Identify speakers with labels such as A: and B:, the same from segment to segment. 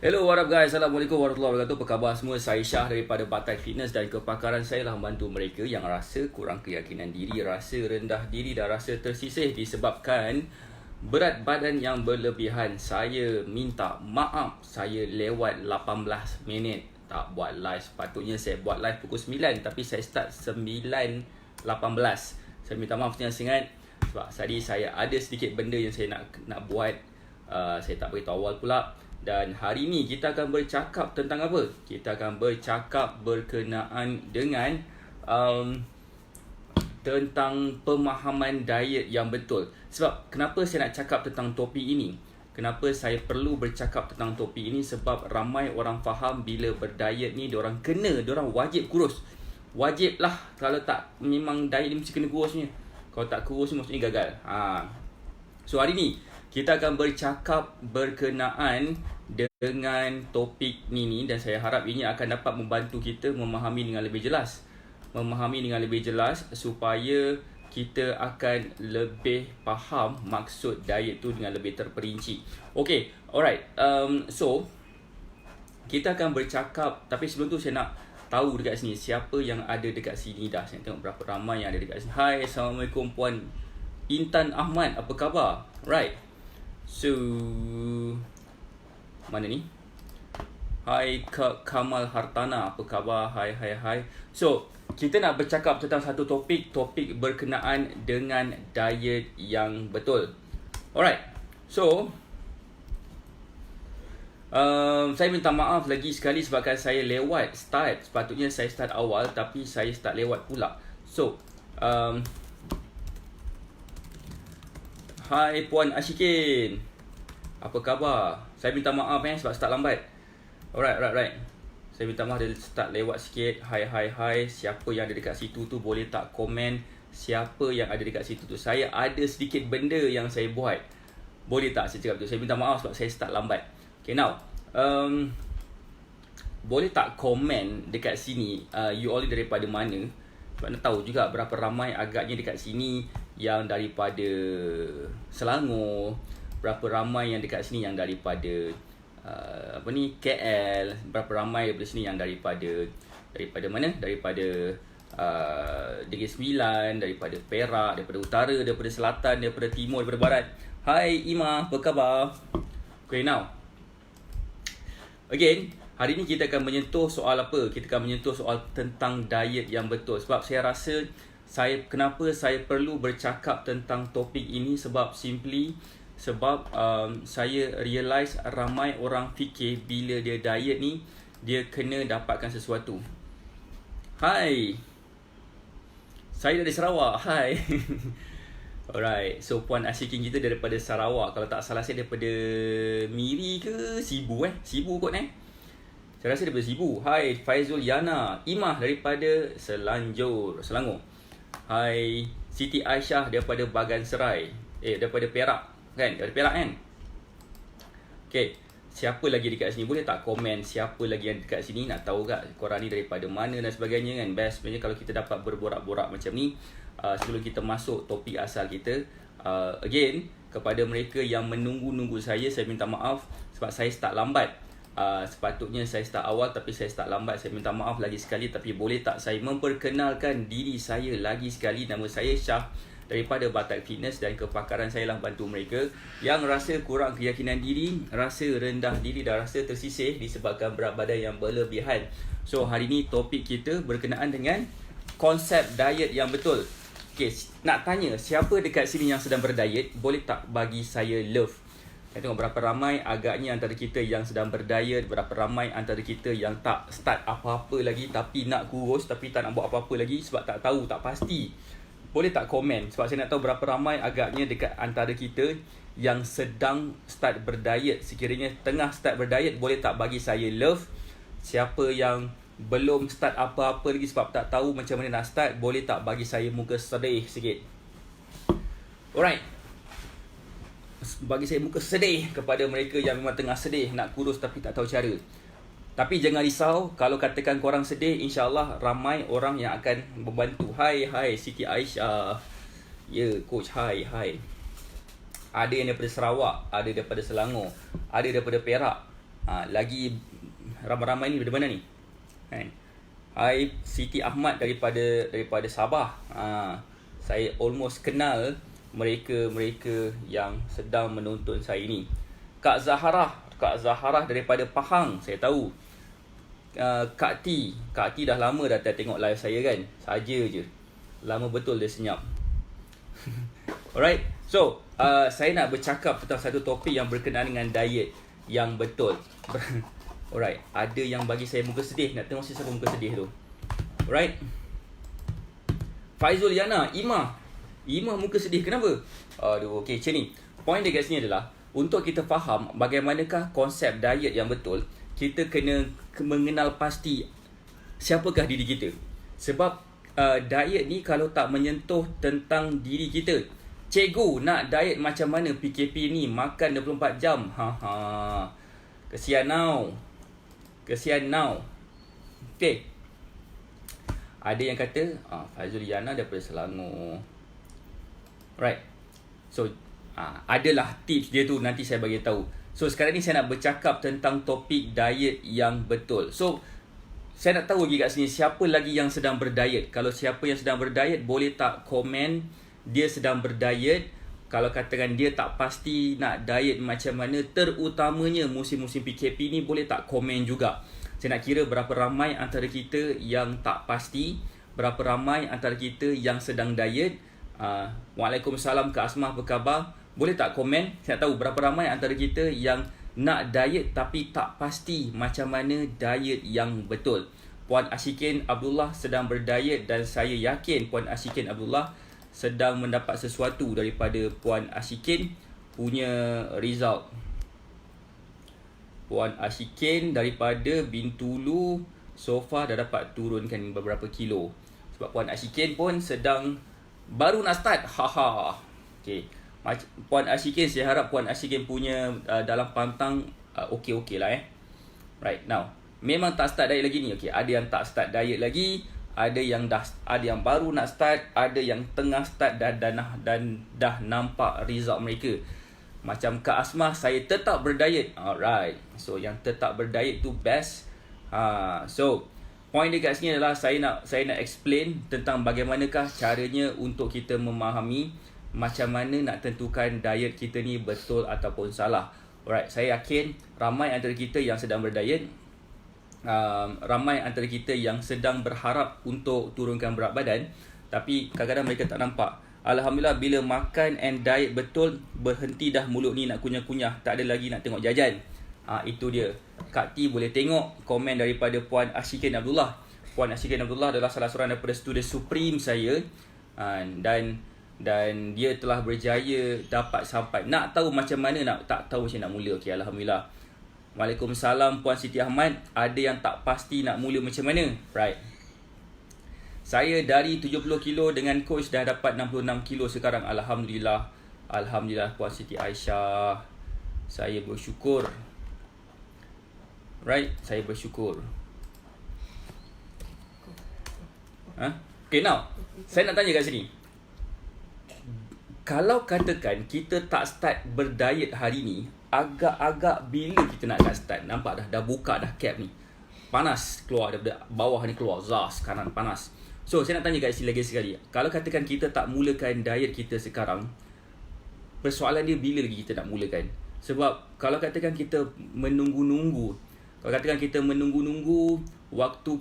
A: Hello, what up guys? Assalamualaikum warahmatullahi wabarakatuh. Apa khabar semua? Saya Syah daripada Batai Fitness, dan kepakaran saya lah membantu mereka yang rasa kurang keyakinan diri, rasa rendah diri dan rasa tersisih disebabkan berat badan yang berlebihan. Saya minta maaf, saya lewat 18 minit tak buat live. Sepatutnya saya buat live pukul 9 tapi saya start 9.18. Saya minta maaf sangat sebab tadi saya ada sedikit benda yang saya nak buat. Saya tak beritahu awal pula. Dan hari ni kita akan bercakap tentang apa? Kita akan bercakap berkenaan dengan tentang pemahaman diet yang betul. Sebab kenapa saya nak cakap tentang topik ini? Kenapa saya perlu bercakap tentang topik ini? Sebab ramai orang faham bila berdiet ni diorang wajib kurus. Wajib lah, kalau tak memang diet ni mesti kena kurusnya. Kalau tak kurus ni maksudnya gagal. So hari ni kita akan bercakap berkenaan dengan topik ni, dan saya harap ini akan dapat membantu kita memahami dengan lebih jelas. Supaya kita akan lebih faham maksud diet tu dengan lebih terperinci. Okay, alright. So kita akan bercakap, tapi sebelum tu saya nak tahu dekat sini siapa yang ada dekat sini dah. Saya tengok berapa ramai yang ada dekat sini. Hai, Assalamualaikum Puan Intan Ahmad, apa khabar? Right. So mana ni? Hai Kak Kamal Hartana, apa khabar? Hai. So kita nak bercakap tentang satu topik berkenaan dengan diet yang betul. Alright. So saya minta maaf lagi sekali sebabkan saya lewat start. Sepatutnya saya start awal tapi saya start lewat pula. So hai Puan Ashikin, apa khabar? Saya minta maaf sebab start lambat. Alright. Saya minta maaf dia start lewat sikit. Hai. Siapa yang ada dekat situ tu boleh tak komen siapa yang ada dekat situ tu. Saya ada sedikit benda yang saya buat. Boleh tak saya cakap tu? Saya minta maaf sebab saya start lambat. Okay, now boleh tak komen dekat sini you all daripada mana? Sebab nak tahu juga berapa ramai agaknya dekat sini yang daripada Selangor, berapa ramai yang dekat sini yang daripada KL, berapa ramai daripada sini yang daripada mana? Daripada Negeri Sembilan, daripada Perak, daripada utara, daripada selatan, daripada timur, daripada barat. Hai Ima, apa khabar? Okay, now again, hari ni kita akan menyentuh soal apa? Kita akan menyentuh soal tentang diet yang betul. Sebab saya rasa kenapa saya perlu bercakap tentang topik ini, sebab saya realise ramai orang fikir bila dia diet ni dia kena dapatkan sesuatu. Hai, saya dari Sarawak. Hai. Alright, so Puan Ashikin kita daripada Sarawak. Kalau tak salah saya daripada Miri ke Sibu Sibu kot saya rasa daripada Sibu. Hai Faizul Yana. Imah daripada Selangor. Hai Siti Aisyah daripada Bagan Serai. Daripada Perak kan? Daripada Perak kan? Okay, siapa lagi dekat sini? Boleh tak komen siapa lagi yang dekat sini? Nak tahu tak korang ni daripada mana dan sebagainya kan? Best sebenarnya kalau kita dapat berborak-borak macam ni sebelum kita masuk topik asal kita. Again, kepada mereka yang menunggu-nunggu saya minta maaf sebab saya start lambat. Sepatutnya saya start awal tapi saya start lambat. Saya minta maaf lagi sekali. Tapi boleh tak saya memperkenalkan diri saya lagi sekali? Nama saya Syah daripada Batai Fitness, dan kepakaran saya lah bantu mereka yang rasa kurang keyakinan diri, rasa rendah diri dan rasa tersisih disebabkan berat badan yang berlebihan. So hari ni topik kita berkenaan dengan konsep diet yang betul. Okay, nak tanya siapa dekat sini yang sedang berdiet? Boleh tak bagi saya love? Saya tengok berapa ramai agaknya antara kita yang sedang berdiet, berapa ramai antara kita yang tak start apa-apa lagi tapi nak kurus, tapi tak nak buat apa-apa lagi sebab tak tahu, tak pasti. Boleh tak komen? Sebab saya nak tahu berapa ramai agaknya dekat antara kita yang sedang start berdiet. Sekiranya tengah start berdiet, boleh tak bagi saya love? Siapa yang belum start apa-apa lagi sebab tak tahu macam mana nak start, boleh tak bagi saya muka sedih sikit? Alright. Bagi saya muka sedih kepada mereka yang memang tengah sedih nak kurus tapi tak tahu cara. Tapi jangan risau, kalau katakan korang sedih, insyaAllah ramai orang yang akan membantu. Hai Siti Aisyah. Ya, coach, hai. Ada yang daripada Sarawak, ada daripada Selangor, ada daripada Perak. Lagi ramai-ramai ni dari mana ni? Kan? Hai Siti Ahmad daripada Sabah. Saya almost kenal mereka yang sedang menonton saya ni. Kak Zaharah daripada Pahang, saya tahu. Kak T dah lama dah tengok live saya kan. Saja je. Lama betul dia senyap. Alright. So, saya nak bercakap tentang satu topik yang berkenaan dengan diet yang betul. Alright. Ada yang bagi saya muka sedih. Nak tengok siapa muka sedih tu. Alright. Faizul Yana, Ima muka sedih. Kenapa? Aduh, okay, macam ni. Point dia kat sini adalah untuk kita faham bagaimanakah konsep diet yang betul, kita kena mengenal pasti siapakah diri kita. Sebab diet ni kalau tak menyentuh tentang diri kita, cikgu nak diet macam mana PKP ni, makan 24 jam. Kesian now. Okay. Ada yang kata Fazul Yana daripada Selangor. Right. So adalah tips dia tu, nanti saya bagi tahu. So sekarang ni saya nak bercakap tentang topik diet yang betul. So saya nak tahu lagi kat sini siapa lagi yang sedang berdiet. Kalau siapa yang sedang berdiet, boleh tak komen dia sedang berdiet. Kalau katakan dia tak pasti nak diet macam mana, terutamanya musim-musim PKP ni, boleh tak komen juga. Saya nak kira berapa ramai antara kita yang tak pasti, berapa ramai antara kita yang sedang diet. Waalaikumsalam Kak Asmah, apa khabar? Boleh tak komen? Saya nak tahu berapa ramai antara kita yang nak diet tapi tak pasti macam mana diet yang betul. Puan Ashikin Abdullah sedang berdiet dan saya yakin Puan Ashikin Abdullah sedang mendapat sesuatu daripada Puan Ashikin punya result. Puan Ashikin daripada Bintulu so far dah dapat turunkan beberapa kilo. Sebab Puan Ashikin pun sedang baru nak start. Okay. Puan Ashikin, saya harap Puan Ashikin punya dalam pantang okey lah Right, now memang tak start diet lagi ni. Okay, ada yang tak start diet lagi, ada yang baru nak start, ada yang tengah start dan dah nampak result mereka. Macam Kak Asmah, saya tetap berdiet. Alright. So yang tetap berdiet tu best. So point dia kat sini adalah saya nak explain tentang bagaimanakah caranya untuk kita memahami macam mana nak tentukan diet kita ni betul ataupun salah. Alright, saya yakin ramai antara kita yang sedang berdiet, ramai antara kita yang sedang berharap untuk turunkan berat badan, tapi kadang-kadang mereka tak nampak. Alhamdulillah, bila makan and diet betul, berhenti dah mulut ni nak kunyah-kunyah, tak ada lagi nak tengok jajan. Itu dia. Kak T boleh tengok komen daripada Puan Ashikin Abdullah. Puan Ashikin Abdullah adalah salah seorang daripada student supreme saya, dan dia telah berjaya dapat sampai. Nak tahu macam mana, tak tahu macam nak mula. Okay, Alhamdulillah. Waalaikumsalam Puan Siti Ahmad. Ada yang tak pasti nak mula macam mana? Right. Saya dari 70 kilo dengan coach dah dapat 66 kilo sekarang. Alhamdulillah. Alhamdulillah Puan Siti Aisyah. Saya bersyukur. Right, saya bersyukur. Okay, now saya nak tanya kat sini. Kalau katakan kita tak start berdiet hari ni, agak-agak bila kita nak start? Nampak dah buka dah cap ni. Panas keluar daripada bawah ni, keluar zas kanan panas. So saya nak tanya kat sini lagi sekali. Kalau katakan kita tak mulakan diet kita sekarang, persoalan dia bila lagi kita nak mulakan? Sebab kalau katakan kita menunggu-nunggu, waktu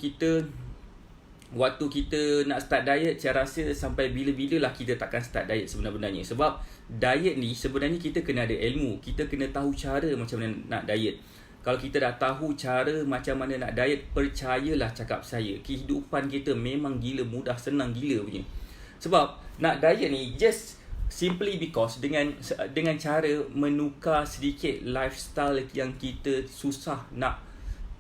A: kita nak start diet, saya rasa sampai bila-bilalah kita takkan start diet sebenarnya. Sebab diet ni sebenarnya kita kena ada ilmu, kita kena tahu cara macam mana nak diet. Kalau kita dah tahu cara macam mana nak diet, percayalah cakap saya, kehidupan kita memang gila mudah, senang gila punya. Sebab nak diet ni just simply because dengan cara menukar sedikit lifestyle yang kita susah nak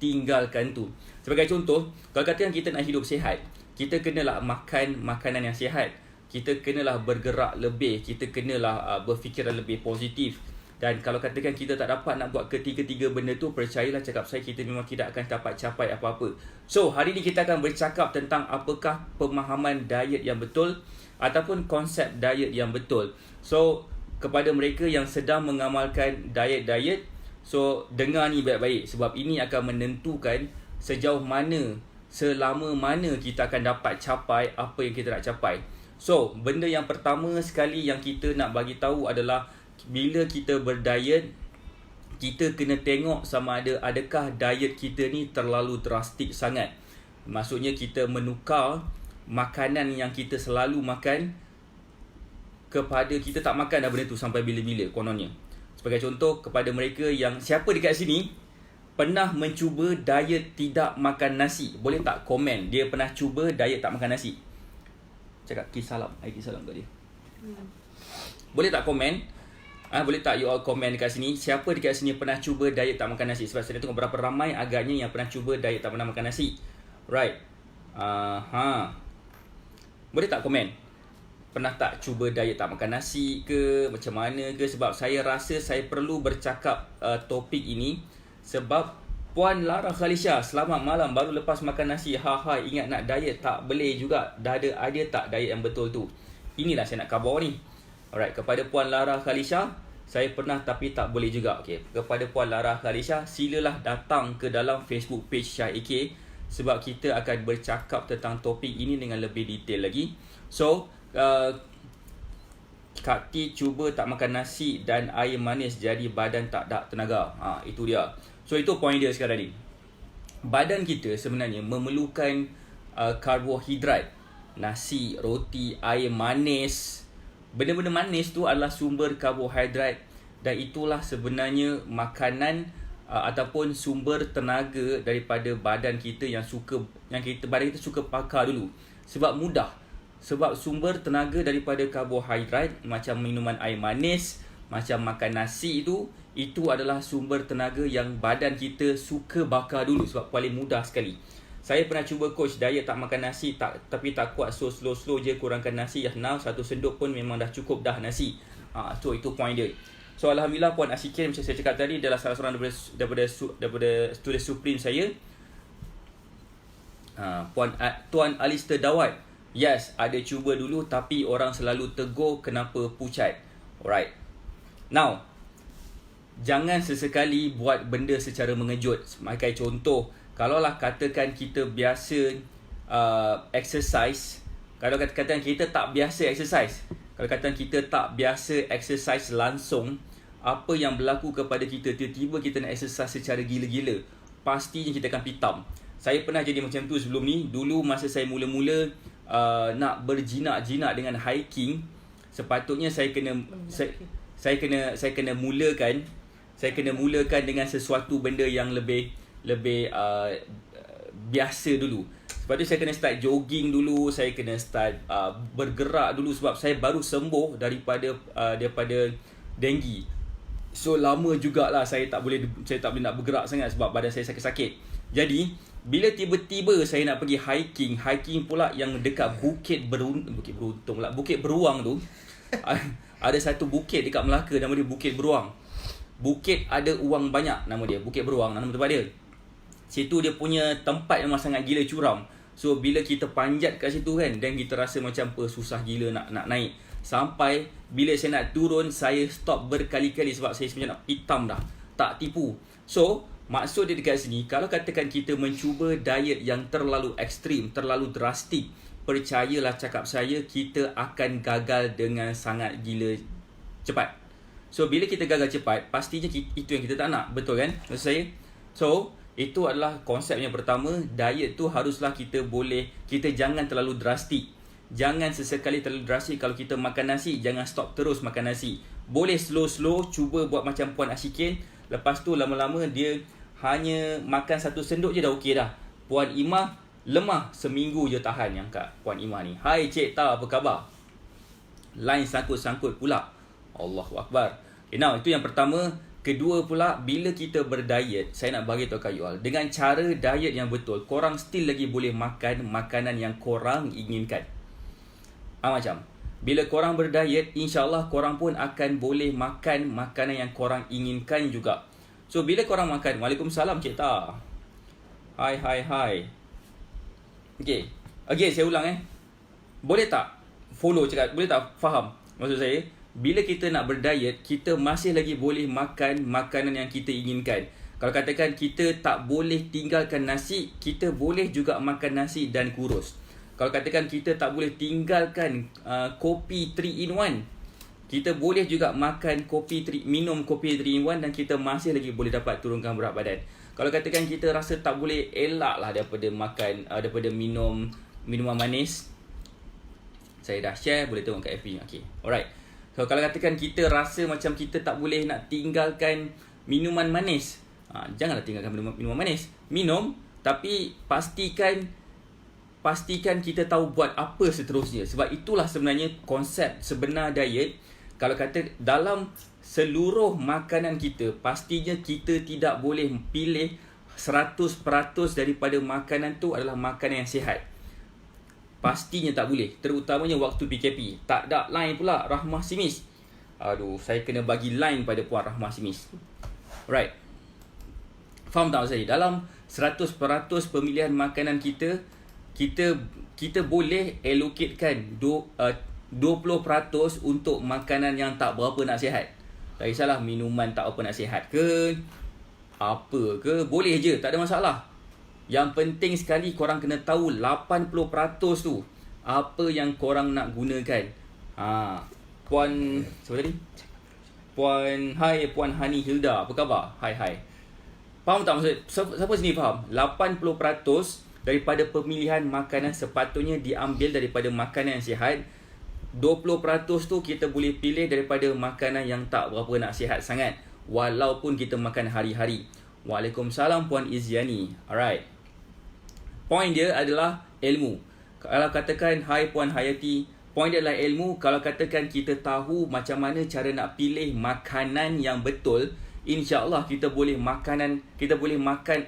A: tinggalkan tu. Sebagai contoh, kalau katakan kita nak hidup sihat, kita kenalah makan makanan yang sihat, kita kenalah bergerak lebih, kita kenalah berfikiran lebih positif. Dan kalau katakan kita tak dapat nak buat ketiga-tiga benda tu, percayalah cakap saya, kita memang tidak akan dapat capai apa-apa. So hari ni kita akan bercakap tentang apakah pemahaman diet yang betul ataupun konsep diet yang betul. So kepada mereka yang sedang mengamalkan diet-diet, So dengar ni baik-baik, sebab ini akan menentukan sejauh mana, selama mana kita akan dapat capai apa yang kita nak capai. So benda yang pertama sekali yang kita nak bagi tahu adalah bila kita berdiet, kita kena tengok sama ada adakah diet kita ni terlalu drastik sangat. Maksudnya kita menukar makanan yang kita selalu makan kepada kita tak makan dah benda tu sampai bila-bila kononnya. Sebagai contoh, kepada mereka yang siapa dekat sini pernah mencuba diet tidak makan nasi, boleh tak komen dia pernah cuba diet tak makan nasi? Cakap kisalam, kisalam kat dia. Boleh tak komen? Boleh tak you all komen dekat sini, siapa dekat sini pernah cuba diet tak makan nasi? Sebab saya tengok berapa ramai agaknya yang pernah cuba diet tak pernah makan nasi. Right. Boleh tak komen? Pernah tak cuba diet tak makan nasi ke, macam mana ke? Sebab saya rasa saya perlu bercakap topik ini sebab Puan Lara Khalisha, selamat malam, baru lepas makan nasi. Ingat nak diet tak? Boleh juga. Dah ada idea tak diet yang betul tu? Inilah saya nak khabar ni. Alright, kepada Puan Lara Khalisha, saya pernah tapi tak boleh juga. Okay. Kepada Puan Lara Khalisha, silalah datang ke dalam Facebook page Syah AK sebab kita akan bercakap tentang topik ini dengan lebih detail lagi. So, Kak T cuba tak makan nasi dan air manis jadi badan tak ada tenaga. Itu dia. So itu point dia sekarang ni. Badan kita sebenarnya memerlukan karbohidrat, nasi, roti, air manis. Benda-benda manis tu adalah sumber karbohidrat dan itulah sebenarnya makanan ataupun sumber tenaga daripada badan kita yang badan kita suka pakar dulu. Sebab mudah. Sebab sumber tenaga daripada karbohidrat macam minuman air manis, macam makan nasi itu adalah sumber tenaga yang badan kita suka bakar dulu sebab paling mudah sekali. Saya pernah cuba coach diet tak makan nasi tapi tak kuat, so slow je kurangkan nasi. Now satu sendok pun memang dah cukup dah nasi. So itu point dia. So alhamdulillah Puan Asyikin macam saya cakap tadi adalah salah seorang daripada student supreme saya. Tuan Alistair Dawat. Yes, ada cuba dulu tapi orang selalu tegur kenapa pucat. Alright. Now, jangan sesekali buat benda secara mengejut. Sebagai contoh, kalaulah katakan kita biasa exercise, kalau katakan kita tak biasa exercise, kalau katakan kita tak biasa exercise langsung, apa yang berlaku kepada kita, tiba-tiba kita nak exercise secara gila-gila, pastinya kita akan pitam. Saya pernah jadi macam tu sebelum ni. Dulu masa saya mula-mula nak berjinak-jinak dengan hiking, sepatutnya saya kena mulakan dengan sesuatu benda yang lebih biasa dulu. Sebab tu saya kena start jogging dulu, saya kena start bergerak dulu sebab saya baru sembuh daripada denggi. So lama jugalah saya tak boleh nak bergerak sangat sebab badan saya sakit-sakit. Jadi bila tiba-tiba saya nak pergi hiking pula yang dekat Bukit Beruang tu. Ada satu bukit dekat Melaka nama dia Bukit Beruang. Bukit ada uang banyak nama dia, Bukit Beruang nama tempat dia. Situ dia punya tempat memang sangat gila curam. So bila kita panjat kat situ kan, dan kita rasa macam susah gila nak naik. Sampai bila saya nak turun, saya stop berkali-kali sebab saya sebenarnya nak pitam dah. Tak tipu. So maksud dia dekat sini, kalau katakan kita mencuba diet yang terlalu ekstrim, terlalu drastik, percayalah cakap saya, kita akan gagal dengan sangat gila cepat. So bila kita gagal cepat, pastinya itu yang kita tak nak. Betul kan maksud saya? So itu adalah konsep yang pertama. Diet tu haruslah kita jangan terlalu drastik. Jangan sesekali terlalu drastik. Kalau kita makan nasi, jangan stop terus makan nasi. Boleh slow-slow, cuba buat macam Puan Asyikin. Lepas tu lama-lama dia hanya makan satu sendok je dah okey dah. Puan Imah lemah seminggu je tahan yang kat Puan Imah ni. Hai Cik Ta, apa khabar? Line sangkut-sangkut pula. Allahu Akbar. Okay, now itu yang pertama. Kedua pula, bila kita berdiet, saya nak bagi tahu kat you all, dengan cara diet yang betul, korang still lagi boleh makan makanan yang korang inginkan. Macam bila korang berdiet, insyaAllah korang pun akan boleh makan makanan yang korang inginkan juga. So bila korang makan, Waalaikumsalam Cik Ta. Hai. Okay, saya ulang Boleh tak follow cakap, boleh tak faham maksud saya? bila kita nak berdiet, kita masih lagi boleh makan makanan yang kita inginkan. Kalau katakan kita tak boleh tinggalkan nasi, kita boleh juga makan nasi dan kurus. Kalau katakan kita tak boleh tinggalkan kopi 3 in 1, kita boleh juga minum kopi 3 in 1 dan kita masih lagi boleh dapat turunkan berat badan. Kalau katakan kita rasa tak boleh elak lah daripada minum minuman manis, saya dah share, boleh tengok kat FB. Okay, alright. So kalau katakan kita rasa macam kita tak boleh nak tinggalkan minuman manis, janganlah tinggalkan minuman manis. Minum, tapi pastikan kita tahu buat apa seterusnya. Sebab itulah sebenarnya konsep sebenar diet. Kalau kata dalam seluruh makanan kita, pastinya kita tidak boleh pilih 100% daripada makanan tu adalah makanan yang sihat. Pastinya tak boleh. Terutamanya waktu PKP. Tak ada line pula Rahmah Simis. Aduh, saya kena bagi line pada Puan Rahmah Simis. Right. Faham tak saya? Dalam 100% pemilihan makanan kita boleh allocatekan 20% untuk makanan yang tak berapa nak sihat. Tak kisahlah minuman tak apa nak sihat ke, apa ke, boleh je, tak ada masalah. Yang penting sekali korang kena tahu 80% tu apa yang korang nak gunakan. Puan siapa tadi? Puan Hani Hilda, apa khabar? Hai. Faham tak maksud? Siapa sini faham? 80% daripada pemilihan makanan sepatutnya diambil daripada makanan yang sihat. 20% tu kita boleh pilih daripada makanan yang tak berapa nak sihat sangat, walaupun kita makan hari-hari. Waalaikumsalam Puan Iziani. Alright. Point dia adalah ilmu. Kalau katakan hai Puan Hayati, point dia adalah ilmu. Kalau katakan kita tahu macam mana cara nak pilih makanan yang betul, insya-Allah kita boleh makan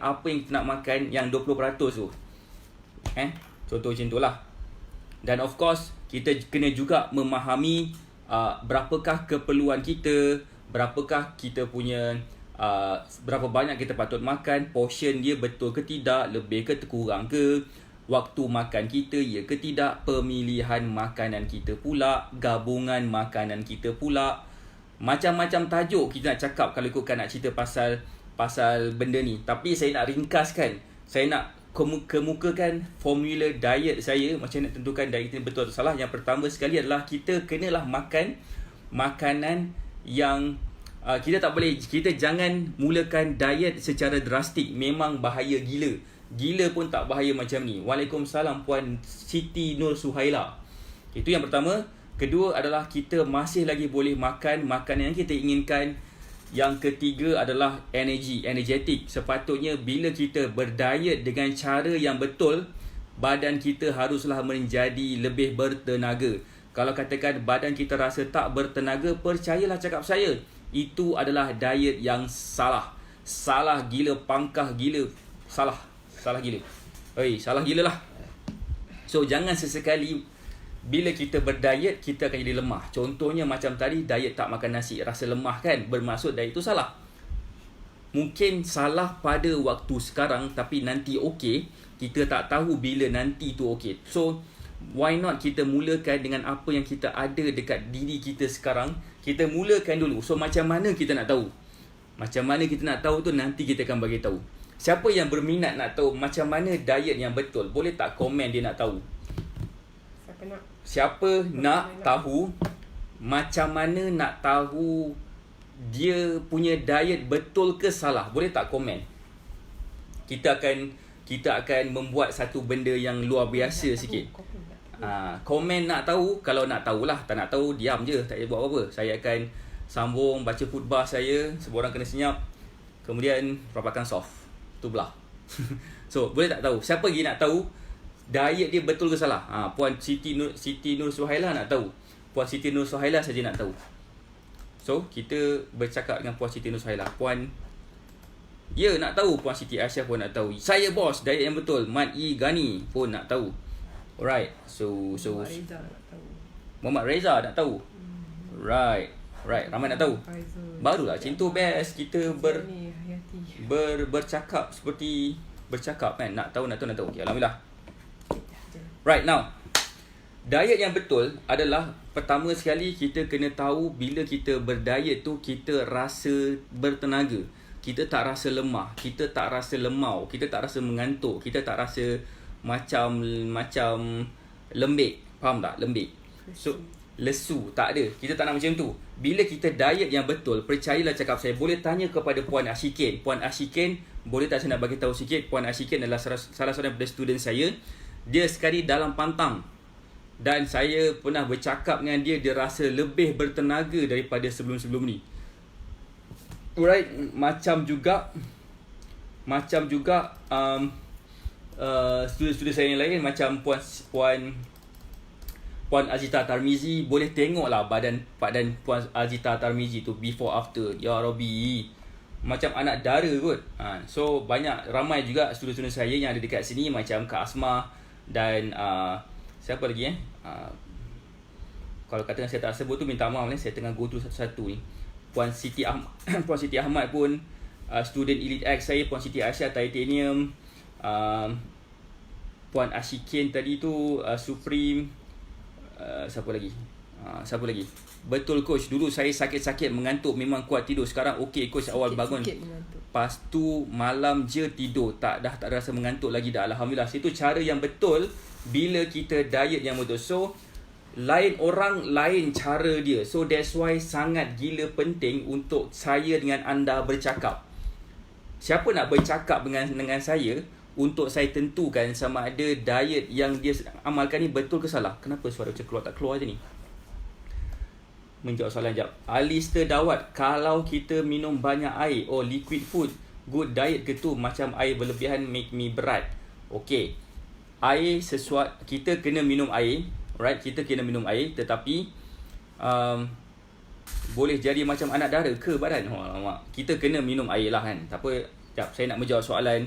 A: apa yang kita nak makan yang 20% tu. Contoh macam itulah. Dan of course kita kena juga memahami berapakah keperluan kita, berapakah kita punya berapa banyak kita patut makan, portion dia betul ke tidak, lebih ke kurang ke, waktu makan kita ya ke tidak, pemilihan makanan kita pula, gabungan makanan kita pula. Macam-macam tajuk kita nak cakap kalau ikutkan nak cerita pasal benda ni. Tapi saya nak ringkaskan, saya nak kemukakan formula diet saya, macam nak tentukan diet ini betul atau salah. Yang pertama sekali adalah kita kenalah makan makanan yang kita jangan mulakan diet secara drastik. Memang bahaya gila. Gila pun tak bahaya macam ni. Waalaikumsalam Puan Siti Nur Suhaila. Itu yang pertama. Kedua adalah kita masih lagi boleh makan makanan yang kita inginkan. Yang ketiga adalah energetik. Sepatutnya bila kita berdiet dengan cara yang betul, badan kita haruslah menjadi lebih bertenaga. Kalau katakan badan kita rasa tak bertenaga, percayalah cakap saya, itu adalah diet yang salah. Salah gila, pangkah gila. Salah gila. Salah gila lah. So jangan sesekali bila kita berdiet, kita akan jadi lemah. Contohnya macam tadi, diet tak makan nasi, rasa lemah kan? Bermaksud diet itu salah. Mungkin salah pada waktu sekarang, tapi nanti okey. Kita tak tahu bila nanti tu okey. So why not kita mulakan dengan apa yang kita ada dekat diri kita sekarang. Kita mulakan dulu. So macam mana kita nak tahu? Macam mana kita nak tahu tu nanti kita akan bagi tahu. Siapa yang berminat nak tahu macam mana diet yang betul, boleh tak komen dia nak tahu? Siapa nak tahu macam mana nak tahu dia punya diet betul ke salah? Boleh tak komen? Kita akan membuat satu benda yang luar biasa sikit. Komen nak tahu. Kalau nak tahulah, tak nak tahu diam je, tak payah buat apa-apa. Saya akan sambung baca khutbah saya, semua orang kena senyap, kemudian rapatkan soft tu belah. So boleh tak tahu? Siapa lagi nak tahu diet dia betul ke salah? Puan Siti Nur Suhaila nak tahu. Puan Siti Nur Suhaila saja nak tahu. So kita bercakap dengan Puan Siti Nur Suhaila. Puan nak tahu. Puan Siti Aisyah pun nak tahu. Saya bos, diet yang betul. Mat E Gani pun nak tahu. Alright. So Muhammad Reza nak tahu. Right. Ramai nak tahu. Barulah macam tu best. Kita bercakap seperti bercakap kan. Nak tahu. Okay, alhamdulillah. Right, now Diet yang betul adalah pertama sekali kita kena tahu bila kita berdiet tu kita rasa bertenaga. Kita tak rasa lemah, kita tak rasa lemau, kita tak rasa mengantuk, kita tak rasa macam lembik. Faham tak? Lembik. So lesu, tak ada. Kita tak nak macam tu. Bila kita diet yang betul, percayalah cakap saya, boleh tanya kepada Puan Ashikin. Puan Ashikin, boleh tak saya nak bagi tahu sikit, Puan Ashikin adalah salah seorang daripada student saya. Dia sekali dalam pantang. Dan saya pernah bercakap dengan dia, dia rasa lebih bertenaga daripada sebelum-sebelum ni. Alright, macam juga student-student saya yang lain, macam Puan Azita Tarmizi, boleh tengoklah badan Puan Azita Tarmizi tu before after. Ya Rabbi, macam anak dara kot. So ramai juga student-student saya yang ada dekat sini, macam Kak Asma dan siapa lagi kalau katakan saya tak sebut tu minta maaf saya tengah go through satu-satu ni. Puan Siti Ahmad pun student Elite X saya, Puan Siti Aisyah Titanium, Puan Ashikin tadi tu Supreme, siapa lagi? Betul coach, dulu saya sakit-sakit mengantuk, memang kuat tidur. Sekarang okey coach, awal bangun lepas tu malam je tidur, dah tak rasa mengantuk lagi dah, alhamdulillah. Itu cara yang betul bila kita diet yang betul. So lain orang, lain cara dia. So that's why sangat gila penting untuk saya dengan anda bercakap. Siapa nak bercakap dengan saya untuk saya tentukan sama ada diet yang dia amalkan ni betul ke salah. Kenapa suara macam keluar tak keluar je ni? Menjawab soalan jap. Alistair Dawat, kalau kita minum banyak air, liquid food, good diet ke tu? Macam air berlebihan make me berat. Okay, air sesuatu, kita kena minum air. Right, kita kena minum air, tetapi boleh jadi macam anak dara ke badan? Alamak, kita kena minum air lah kan. Tak apa, jap, saya nak menjawab soalan.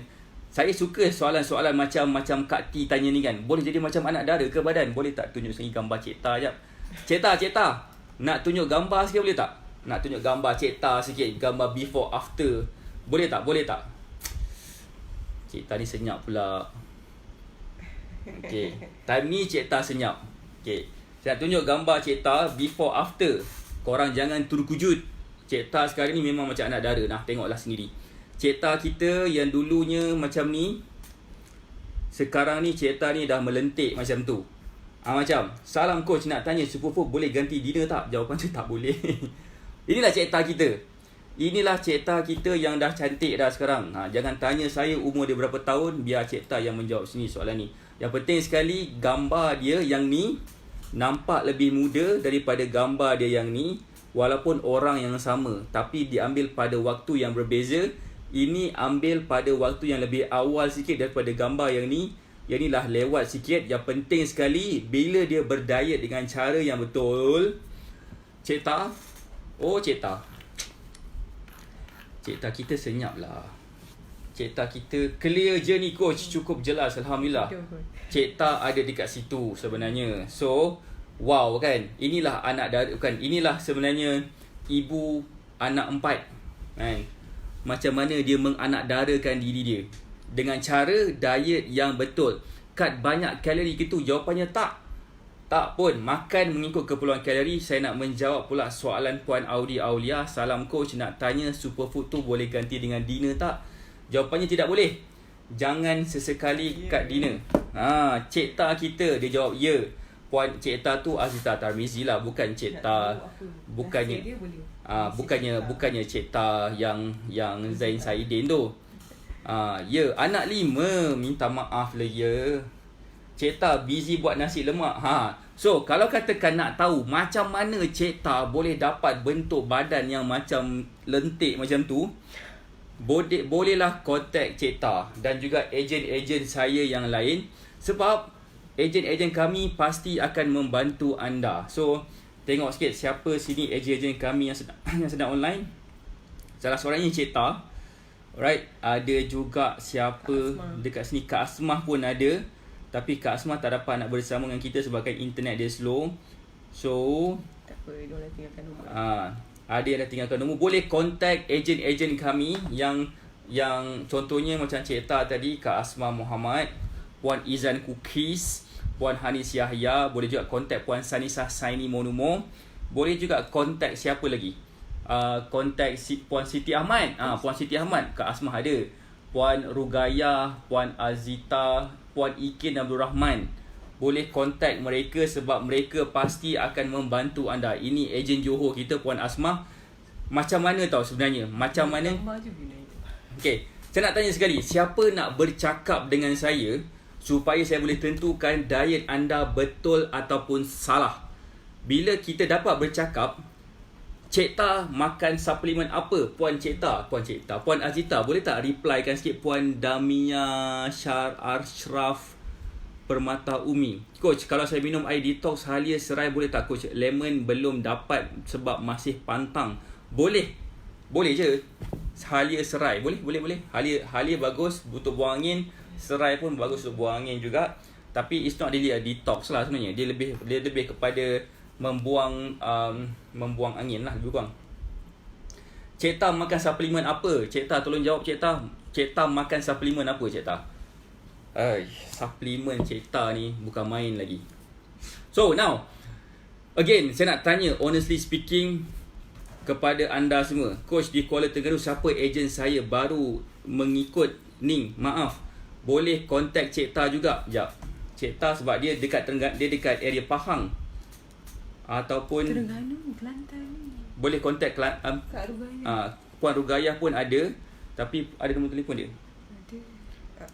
A: Saya suka soalan-soalan macam Kak T tanya ni kan. Boleh jadi macam anak dara ke badan? Boleh tak tunjuk sini gambar Cekta jap? Cekta, nak tunjuk gambar sikit boleh tak? Nak tunjuk gambar Cekta sikit, gambar before after. Boleh tak? Cekta ni senyap pula. Okay, time ni Cekta senyap. Okay, saya nak tunjuk gambar Cekta before after. Korang jangan terkejut. Cekta sekarang ni memang macam anak dara. Nah, tengoklah sendiri. Cekta kita yang dulunya macam ni, sekarang ni Cekta ni dah melentik macam tu. Macam, salam coach, nak tanya Superfood boleh ganti dinner tak? Jawapan dia tak boleh. Inilah Cekta kita. Inilah Cekta kita yang dah cantik dah sekarang. Jangan tanya saya umur dia berapa tahun, biar Cekta yang menjawab sini soalan ni. Yang penting sekali, gambar dia yang ni nampak lebih muda daripada gambar dia yang ni. Walaupun orang yang sama, tapi diambil pada waktu yang berbeza. Ini ambil pada waktu yang lebih awal sikit daripada gambar yang ni. Yang ni lah lewat sikit. Yang penting sekali, bila dia berdiet dengan cara yang betul. Cekta, Cekta kita senyap lah. Cekta kita clear je ni coach, cukup jelas, alhamdulillah. Cekta ada dekat situ sebenarnya. So wow kan, inilah anak dara, bukan, inilah sebenarnya ibu anak 4 kan. Macam mana dia menganakdarakan diri dia dengan cara diet yang betul. Cut banyak kalori ke tu? Jawapannya tak pun. Makan mengikut keperluan kalori. Saya nak menjawab pula soalan Puan Audi Aulia. Salam coach, nak tanya Superfood tu boleh ganti dengan dinner tak? Jawapannya tidak boleh. Jangan sesekali cut dinner. Cekta kita, dia jawab ya. Puan Cekta tu Azita Tarmizi lah, bukan Cekta, bukannya Cekta yang Zain Saidin tu. Ya, anak 5, minta maaf lah ya. Cekta busy buat nasi lemak. So kalau katakan nak tahu macam mana Cekta boleh dapat bentuk badan yang macam lentik macam tu, bolehlah contact Cekta dan juga ejen-ejen saya yang lain, sebab ejen-ejen kami pasti akan membantu anda. So tengok sikit siapa sini ejen-ejen kami yang sedang online. Salah seorangnya Cekta. Right, ada juga siapa dekat sini, Kak Asmah pun ada. Tapi Kak Asmah tak dapat nak bersama dengan kita sebabkan internet dia slow. So
B: tak apa, dia dah tinggalkan nombor.
A: Ada yang dah tinggalkan nombor. Boleh contact ejen-ejen kami yang contohnya macam Cekta tadi, Kak Asmah Muhammad. Puan Izan Cookies, Puan Hanis Yahya, boleh juga kontak Puan Sanisah Saini Monumo. Boleh juga kontak siapa lagi? Kontak Puan Siti Ahmad. Puan Siti Ahmad, Kak Asmah ada. Puan Rugaya, Puan Azita, Puan Ikin Abdul Rahman. Boleh kontak mereka sebab mereka pasti akan membantu anda. Ini ejen Johor kita, Puan Asmah. Macam mana tahu sebenarnya? Macam mana? Okey, saya nak tanya sekali, siapa nak bercakap dengan saya supaya saya boleh tentukan diet anda betul ataupun salah? Bila kita dapat bercakap, Cik Ta makan suplemen apa? Puan Cik Ta, Puan Azita, boleh tak replykan sikit? Puan Damia Ashraf Permata Umi. Coach, kalau saya minum air detox halia serai boleh tak coach? Lemon belum dapat sebab masih pantang. Boleh. Boleh je. Halia serai. Boleh. Halia bagus untuk buang angin. Serai pun bagus untuk buang angin juga. Tapi it's not really a detox lah sebenarnya. Dia lebih kepada membuang angin lah lebih kurang. Cik Ta makan suplemen apa? Cik Ta tolong jawab Cik Ta. Cik Ta makan suplemen apa Cik Ta? Suplemen Cik Ta ni bukan main lagi. So now, again, saya nak tanya honestly speaking kepada anda semua. Coach di Kuala Terengganu, siapa ejen saya baru mengikut Ning? Maaf. Boleh kontak Cik Ta juga. Sekejap. Cik Ta sebab dia dekat area Pahang. Ataupun
B: Terengganu, Kelantan ni.
A: Boleh kontak
B: Kak Rugaya.
A: Puan Rugaya pun ada. Tapi ada nombor telefon dia?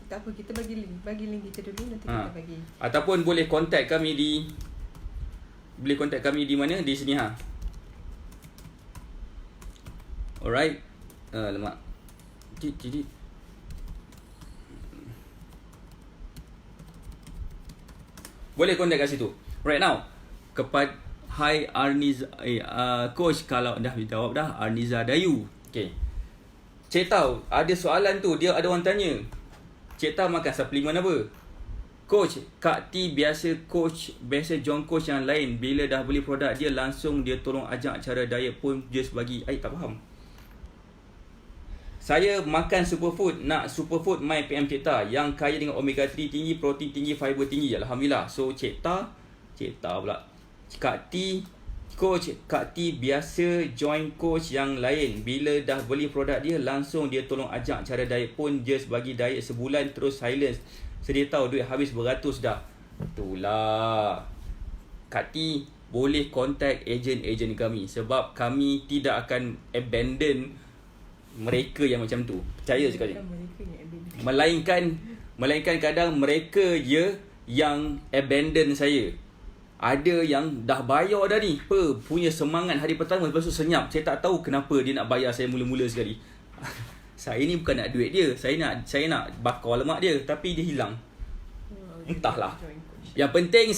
B: Tak apa, kita bagi link kita dulu, nanti kita bagi.
A: Ataupun boleh kontak kami di mana? Di sini Alright. Lemak. Jadi boleh kontak kat situ. Right now. Hai Arniza, coach, kalau dah jawab dah, Arniza Dayu. Okay. Cik tahu ada soalan tu, dia ada orang tanya. Cik Ta makan suplemen apa? Coach, Kak T biasa join coach yang lain. Bila dah beli produk dia, langsung dia tolong ajak cara diet pun just bagi. Tak faham. Saya makan superfood. Nak superfood, my PM Cik Ta. Yang kaya dengan omega 3 tinggi, protein tinggi, fiber tinggi. Alhamdulillah. So Cik Ta pula. Kak T, coach, Kak T biasa join coach yang lain. Bila dah beli produk dia, langsung dia tolong ajak cara diet pun just bagi diet sebulan terus silence. Sedia tahu duit habis beratus dah. Itulah. Kak T boleh kontak ejen-ejen kami sebab kami tidak akan abandon mereka yang macam tu. Percaya sekali. Melainkan kadang mereka je yang abandon saya. Ada yang dah bayar dah ni, punya semangat hari pertama, lepas tu senyap. Saya tak tahu kenapa dia nak bayar saya mula-mula sekali. Saya ni bukan nak duit dia, saya nak bakar lemak dia, tapi dia hilang. Entahlah. Yang penting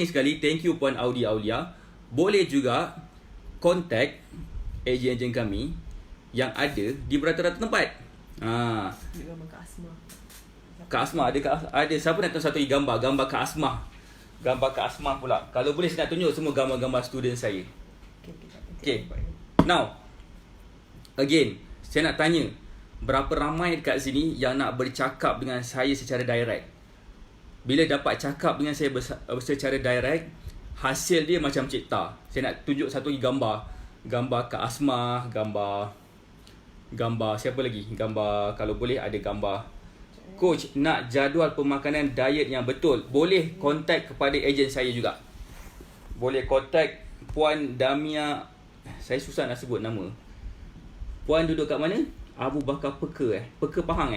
A: sekali, thank you Puan Audi Aulia. Boleh juga kontak ejen-ejen kami yang ada di berata-rata tempat. Kak Asmah ada. Siapa nak tahu satu gambar Kak Asmah? Gambar Kak Asmah pula. Kalau boleh saya nak tunjuk semua gambar-gambar student saya. Okay. Now, again, saya nak tanya, berapa ramai kat sini yang nak bercakap dengan saya secara direct? Bila dapat cakap dengan saya secara direct, hasil dia macam Cik Ta. Saya nak tunjuk satu lagi gambar. Gambar Kak Asmah, gambar siapa lagi? Gambar, kalau boleh ada gambar coach nak jadual pemakanan diet yang betul. Boleh kontak kepada ejen saya juga. Boleh kontak Puan Damia. Saya susah nak sebut nama. Puan duduk kat mana? Abu Bakar Peka Peka Pahang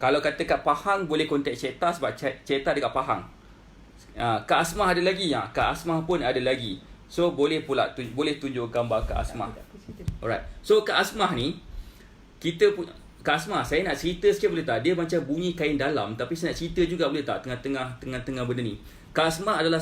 A: Kalau kata kat Pahang, boleh kontak Cik Ta sebab Cik Ta dekat Pahang. Kak Asmah ada lagi. Kak Asmah pun ada lagi. So boleh pula boleh tunjuk gambar Kak Asmah. Alright. So Kak Asmah ni, Kak Asmah, saya nak cerita sikit boleh tak? Dia macam bunyi kain dalam, tapi saya nak cerita juga boleh tak? Tengah-tengah benda ni. Kak Asmah adalah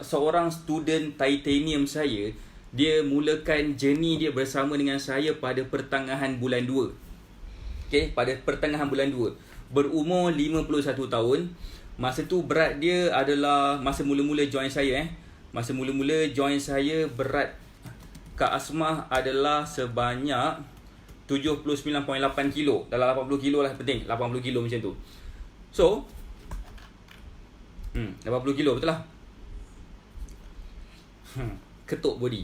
A: seorang student titanium saya. Dia mulakan journey dia bersama dengan saya pada pertengahan bulan 2. Okay, pada pertengahan bulan 2. Berumur 51 tahun. Masa tu berat dia adalah, masa mula-mula join saya Masa mula-mula join saya, berat Kak Asmah adalah sebanyak 79.8 kilo. Dalam 80 kilo lah penting. 80 kilo macam tu. So 80 kilo betul lah. Ketuk body.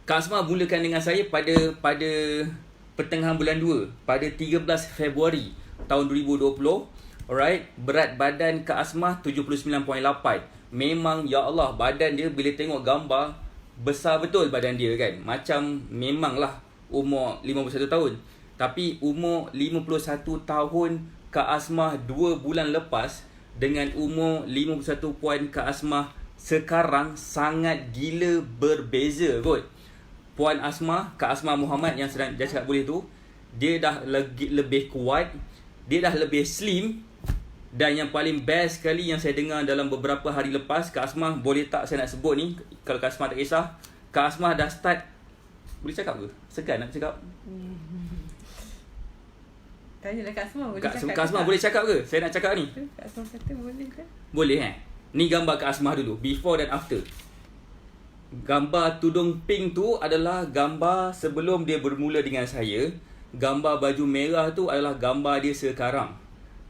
A: Kak Asmah mulakan dengan saya pada pertengahan bulan 2, pada 13 Februari tahun 2020. Alright, berat badan Kak Asmah 79.8. Memang ya Allah, badan dia bila tengok gambar besar betul badan dia kan. Macam memanglah umur 51 tahun. Tapi umur 51 tahun Kak Asmah 2 bulan lepas dengan umur 51 puan Kak Asmah sekarang sangat gila berbeza kot. Puan Asmah, Kak Asmah Muhammad yang sedang dia cakap boleh tu, dia dah lebih kuat, dia dah lebih slim. Dan yang paling best sekali yang saya dengar dalam beberapa hari lepas, Kak Asmah, boleh tak saya nak sebut ni, kalau Kak Asmah tak kisah, Kak Asmah dah start, boleh cakap ke? Segan nak cakap?
B: Tanyalah Kak Asmah boleh cakap.
A: Kak Asmah boleh cakap ke? Saya nak cakap ni.
B: Kak Asmah kata boleh ke?
A: Boleh Ni gambar Kak Asmah dulu, before dan after. Gambar tudung pink tu adalah gambar sebelum dia bermula dengan saya. Gambar baju merah tu adalah gambar dia sekarang.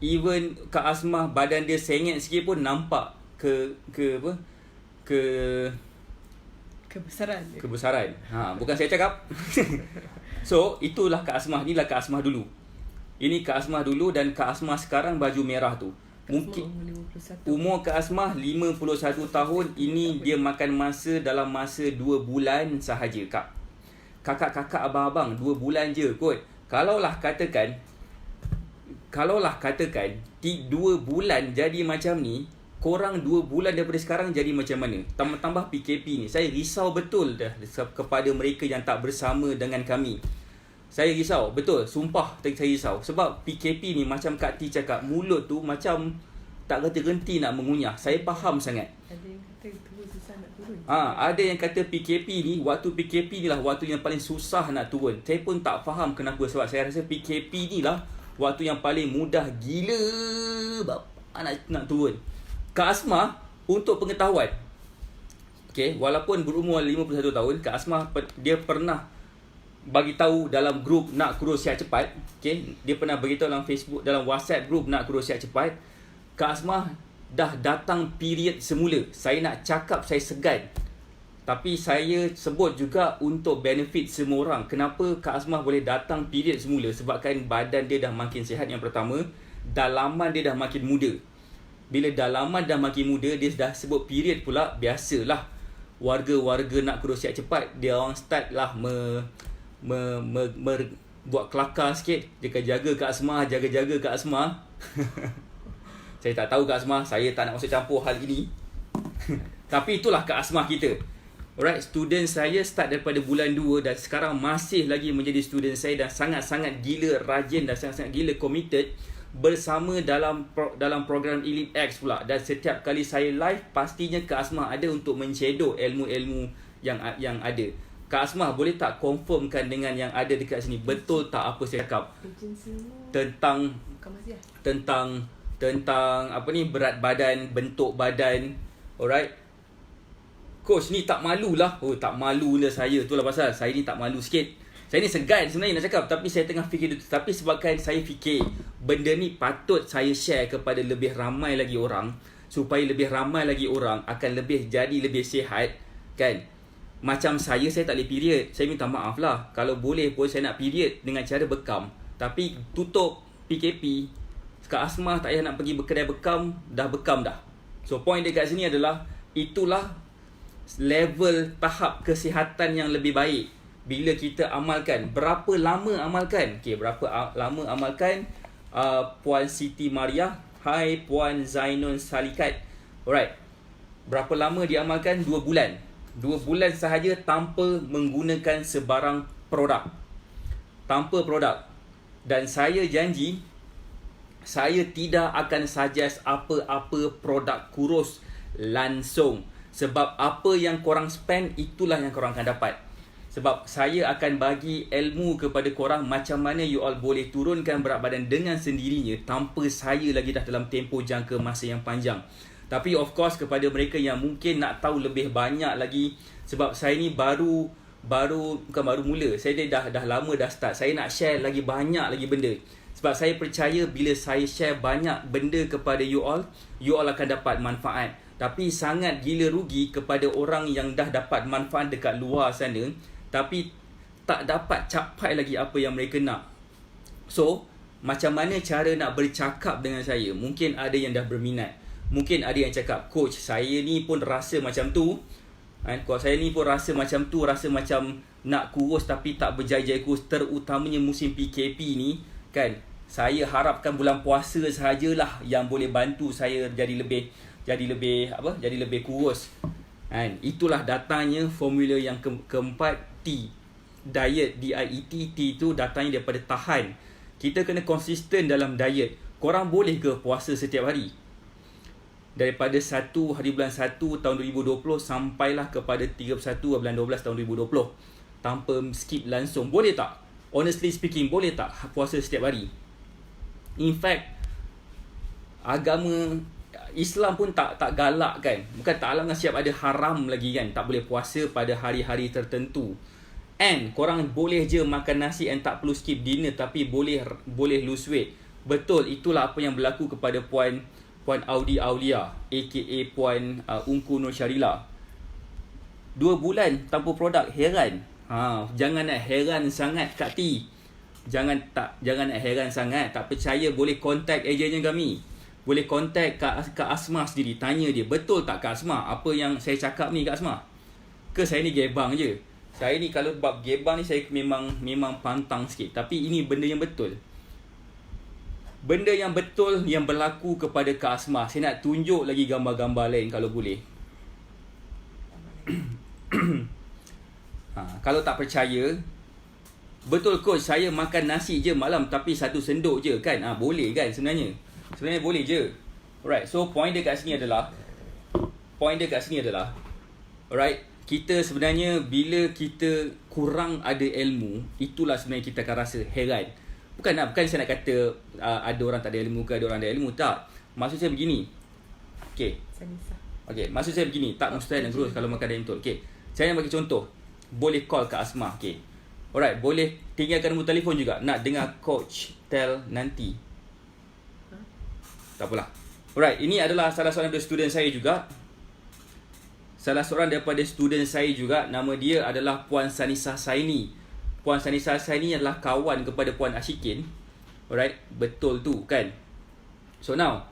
A: Even Kak Asmah badan dia sengit sikit pun nampak
B: kebesaran dia.
A: Kebesaran. Bukan saya cakap. So, itulah Kak Asmah. Inilah Kak Asmah dulu. Ini Kak Asmah dulu dan Kak Asmah sekarang baju merah tu. Mungkin umur Kak Asmah 51 tahun. Ini dia makan masa dalam masa 2 bulan sahaja, Kak. Kakak-kakak, abang-abang 2 bulan je kot. Kalaulah katakan 2 bulan jadi macam ni, korang 2 bulan daripada sekarang jadi macam mana? Tambah-tambah PKP ni, saya risau betul dah kepada mereka yang tak bersama dengan kami. Saya risau, betul, sumpah saya risau. Sebab PKP ni macam Kak T cakap, mulut tu macam tak reti nak mengunyah. Saya faham sangat.
B: Ada yang kata turun susah nak turun.
A: Ada yang kata PKP ni, waktu PKP ni lah waktu yang paling susah nak turun. Saya pun tak faham kenapa, sebab saya rasa PKP ni lah waktu yang paling mudah gila nak turun. Kak Asmah, untuk pengetahuan, okay, walaupun berumur 51 tahun, Kak Asmah dia pernah bagi tahu dalam grup nak kurus sihat cepat, okay, dia pernah beritahu dalam Facebook, dalam WhatsApp grup nak kurus sihat cepat. Kak Asmah dah datang period semula. Saya nak cakap saya segan, tapi saya sebut juga untuk benefit semua orang. Kenapa Kak Asmah boleh datang period semula? Sebabkan badan dia dah makin sihat yang pertama, dalaman dia dah makin muda. Bila dalaman dah makin muda, dia dah sebut period pula. Biasalah warga-warga nak kurus sihat cepat, dia orang start lah buat kelakar sikit. Dia akan jaga Kak Asmah, jaga-jaga Kak Asmah. Saya tak tahu Kak Asmah, saya tak nak masuk campur hal ini. Tapi itulah Kak Asmah kita. Alright, student saya start daripada bulan 2 dan sekarang masih lagi menjadi student saya dan sangat-sangat gila rajin dan sangat-sangat gila committed bersama dalam program Elite X pula. Dan setiap kali saya live, pastinya Kak Asmah ada untuk mencedok ilmu-ilmu yang ada. Kak Asmah boleh tak confirmkan dengan yang ada dekat sini, betul tak apa saya cakap tentang apa ni, berat badan, bentuk badan. Alright, Coach ni tak malu lah. Tak malu lah saya. Itulah pasal saya ni tak malu sikit. Saya ni segan sebenarnya nak cakap, tapi saya tengah fikir itu. Tapi sebabkan saya fikir benda ni patut saya share kepada lebih ramai lagi orang, supaya lebih ramai lagi orang akan jadi lebih sihat kan. Macam saya tak boleh period. Saya minta maaf lah. Kalau boleh pun saya nak period dengan cara bekam. Tapi tutup PKP, Kak Asmah tak payah nak pergi kedai bekam. Dah bekam dah. So point dia kat sini adalah, itulah level tahap kesihatan yang lebih baik bila kita amalkan. Berapa lama amalkan? Okay, berapa lama amalkan? Puan Siti Maria. Hai Puan Zainun Salikat. Alright, berapa lama diamalkan? 2 bulan. 2 bulan sahaja tanpa menggunakan sebarang produk. Tanpa produk. Dan saya janji, saya tidak akan suggest apa-apa produk kurus langsung. Sebab apa yang korang spend, itulah yang korang akan dapat. Sebab saya akan bagi ilmu kepada korang macam mana you all boleh turunkan berat badan dengan sendirinya tanpa saya lagi dah dalam tempoh jangka masa yang panjang. Tapi of course kepada mereka yang mungkin nak tahu lebih banyak lagi, sebab saya ni baru bukan baru mula. Saya dah lama dah start. Saya nak share lagi banyak lagi benda. Sebab saya percaya bila saya share banyak benda kepada you all akan dapat manfaat. Tapi sangat gila rugi kepada orang yang dah dapat manfaat dekat luar sana, tapi tak dapat capai lagi apa yang mereka nak. So, macam mana cara nak bercakap dengan saya? Mungkin ada yang dah berminat. Mungkin ada yang cakap, coach, saya ni pun rasa macam tu. Kalau saya ni pun rasa macam tu, rasa macam nak kurus tapi tak berjaya-jaya kurus, terutamanya musim PKP ni, kan? Saya harapkan bulan puasa sahajalah yang boleh bantu saya jadi lebih kurus. Itulah datangnya formula yang keempat, T. Diet, DIET. T itu datangnya daripada tahan. Kita kena konsisten dalam diet. Korang boleh ke puasa setiap hari? Daripada 1 hari bulan 1 tahun 2020 sampailah kepada 31 bulan 12 tahun 2020. Tanpa skip langsung. Boleh tak? Honestly speaking, boleh tak puasa setiap hari? In fact, agama Islam pun tak galak kan. Bukan tak alam siap ada haram lagi kan. Tak boleh puasa pada hari-hari tertentu. And korang boleh je makan nasi and tak perlu skip dinner, tapi boleh lose weight. Betul, itulah apa yang berlaku kepada Puan Audi Aulia, aka Puan Ungku Nur Syarila. 2 bulan tanpa produk, heran. Jangan nak heran sangat Kak T. Jangan nak heran sangat. Tak percaya boleh contact ejennya kami. Boleh contact Kak Asma sendiri. Tanya dia, betul tak Kak Asma apa yang saya cakap ni Kak Asma? Ke saya ni gebang je? Saya ni kalau bab gebang ni saya memang pantang sikit. Tapi ini benda yang betul. Benda yang betul yang berlaku kepada Kak Asma. Saya nak tunjuk lagi gambar-gambar lain kalau boleh. Kalau tak percaya, betul coach, saya makan nasi je malam tapi 1 sendok je kan? Boleh kan sebenarnya? Sebenarnya boleh je. Alright, so point dia kat sini adalah alright, kita sebenarnya bila kita kurang ada ilmu, itulah sebenarnya kita akan rasa heran. Bukan saya nak kata ada orang tak ada ilmu ke ada orang ada ilmu, tak. Maksud saya begini. Okey, maksud saya begini, tak mustahil nak kurus kalau makan daging betul. Okey, saya nak bagi contoh. Boleh call Kak Asma, okey. Alright, boleh tinggalkan nombor telefon juga. Nak dengar coach tell nanti. Tak apalah. Alright, ini adalah salah seorang daripada student saya juga. Nama dia adalah Puan Sanisah Saini. Puan Sanisah Saini adalah kawan kepada Puan Ashikin. Alright, betul tu kan? So now,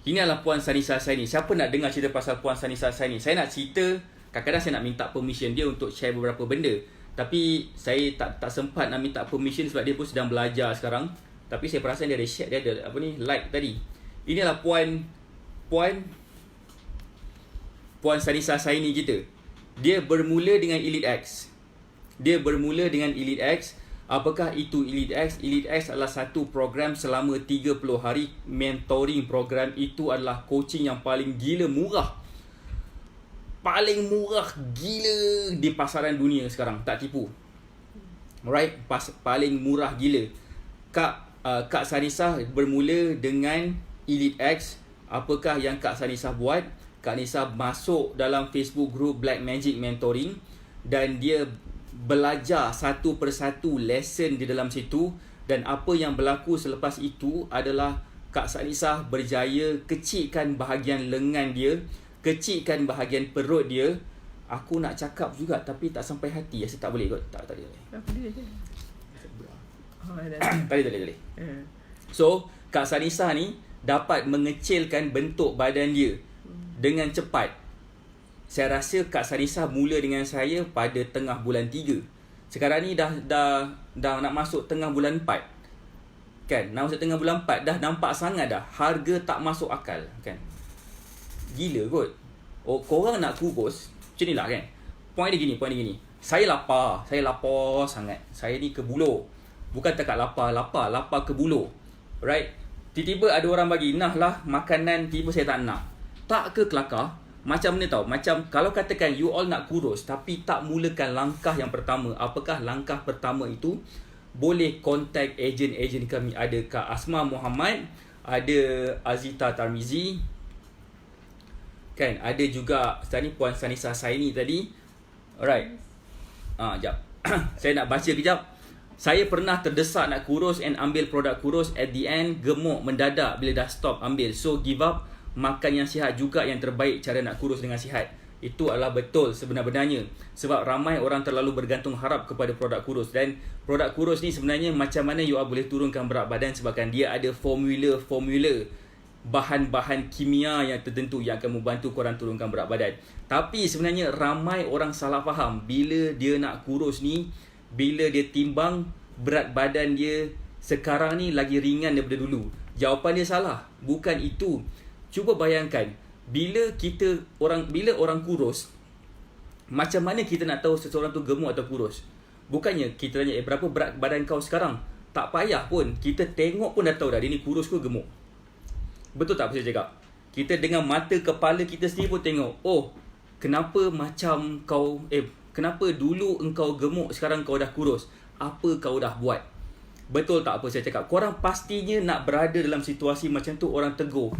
A: ini adalah Puan Sanisah Saini. Siapa nak dengar cerita pasal Puan Sanisah Saini? Saya nak cerita, kadang-kadang saya nak minta permission dia untuk share beberapa benda. Tapi saya tak sempat nak minta permission sebab dia pun sedang belajar sekarang. Tapi saya perasan dia ada share, dia ada like tadi. Ini adalah Puan Sanisah Saini kita. Dia bermula dengan Elite X. Apakah itu Elite X? Elite X adalah satu program selama 30 hari mentoring program. Itu adalah coaching yang paling gila murah. Paling murah gila di pasaran dunia sekarang. Tak tipu. Alright, paling murah gila. Kak Sanisah bermula dengan Elite X. Apakah yang Kak Sanisah buat? Kak Sanisah masuk dalam Facebook group Black Magic Mentoring dan dia belajar satu persatu lesson di dalam situ, dan apa yang berlaku selepas itu adalah Kak Sanisah berjaya kecilkan bahagian lengan dia, kecilkan bahagian perut dia. Aku nak cakap juga tapi tak sampai hati. Saya tak boleh kot. Tak boleh.
B: Apa dia?
A: Tak boleh. So, Kak Sanisah ni dapat mengecilkan bentuk badan dia dengan cepat. Saya rasa Kak Sanisah mula dengan saya pada tengah bulan 3. Sekarang ni dah nak masuk tengah bulan 4. Kan? Nak masuk tengah bulan 4 dah nampak sangat dah. Harga tak masuk akal, kan? Gila kot. Korang nak kurus macam ni lah kan? Point dia gini. Saya lapar sangat. Saya ni ke buluh. Bukan takat lapar ke buluh. Right? Tiba-tiba ada orang bagi, nah lah makanan, tiba saya tak nak. Tak ke kelakar? Macam mana tau? Macam kalau katakan you all nak kurus tapi tak mulakan langkah yang pertama. Apakah langkah pertama itu? Boleh contact ejen kami. Ada Kak Asma Muhammad, ada Azita Tarmizi, kan? Ada juga tadi Puan Sanisah Saini tadi. Alright. Jap. Saya nak baca kejap. Saya pernah terdesak nak kurus and ambil produk kurus. At the end, gemuk mendadak bila dah stop ambil. So, give up. Makan yang sihat juga yang terbaik cara nak kurus dengan sihat. Itu adalah betul sebenarnya. Sebab ramai orang terlalu bergantung harap kepada produk kurus. Dan produk kurus ni sebenarnya macam mana you all boleh turunkan berat badan sebabkan dia ada formula bahan-bahan kimia yang tertentu yang akan membantu korang turunkan berat badan. Tapi sebenarnya ramai orang salah faham bila dia nak kurus ni, bila dia timbang berat badan dia sekarang ni lagi ringan daripada dulu. Jawapan dia salah. Bukan itu. Cuba bayangkan bila orang kurus, macam mana kita nak tahu seseorang tu gemuk atau kurus? Bukannya kita tanya berapa berat badan kau sekarang? Tak payah pun. Kita tengok pun dah tahu dah dia ni kurus ke gemuk. Betul tak apa saya cakap? Kita dengan mata kepala kita sendiri pun tengok, oh, kenapa macam kau kenapa dulu engkau gemuk sekarang kau dah kurus? Apa kau dah buat? Betul tak apa saya cakap? Korang pastinya nak berada dalam situasi macam tu, orang tegur.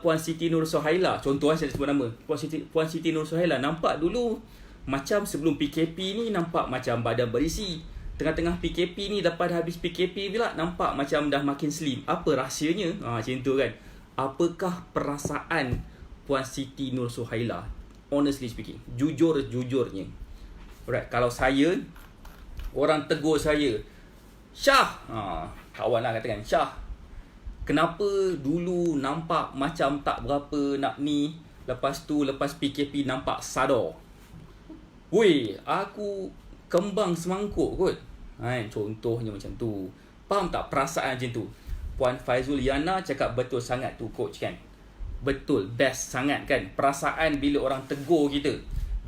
A: Puan Siti Nur Sohaila, contoh saya sebut nama. Puan Siti Nur Sohaila nampak dulu macam sebelum PKP ni nampak macam badan berisi. Tengah-tengah PKP ni, lepas dah habis PKP pula nampak macam dah makin slim. Apa rahsianya? Macam tu kan. Apakah perasaan Puan Siti Nur Sohaila? Honestly speaking, jujur-jujurnya. Alright, kalau saya, orang tegur saya, Syah, kawan lah katakan, Syah, kenapa dulu nampak macam tak berapa nak ni, lepas tu lepas PKP nampak sadar. Weh, aku kembang semangkuk kot. Contohnya macam tu. Faham tak perasaan macam tu? Puan Faizul Yana cakap betul sangat tu coach kan. Betul, best sangat kan. Perasaan bila orang tegur kita.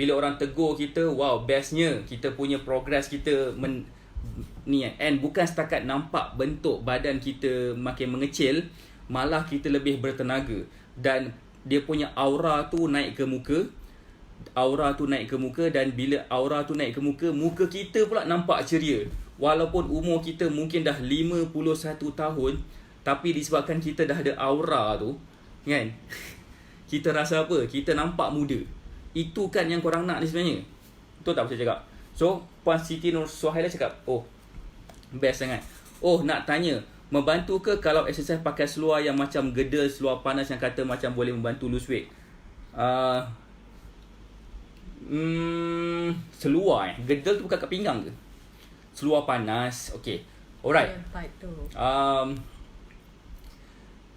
A: Bila orang tegur kita, wow, bestnya kita punya progress kita ni kan. And bukan setakat nampak bentuk badan kita makin mengecil, malah kita lebih bertenaga. Dan dia punya aura tu naik ke muka. Dan bila aura tu naik ke muka, muka kita pula nampak ceria. Walaupun umur kita mungkin dah 51 tahun, tapi disebabkan kita dah ada aura tu, kan? Kita rasa apa? Kita nampak muda. Itu kan yang korang nak ni sebenarnya. Betul tak saya cakap? So, Puan Siti Nur Sohaila cakap, oh, best sangat. Oh, nak tanya, membantu ke kalau exercise pakai seluar yang macam gedel, seluar panas yang kata macam boleh membantu lose weight? Seluar gedel tu bukan kat pinggang ke? Seluar panas. Okay, alright.
B: Tight tu.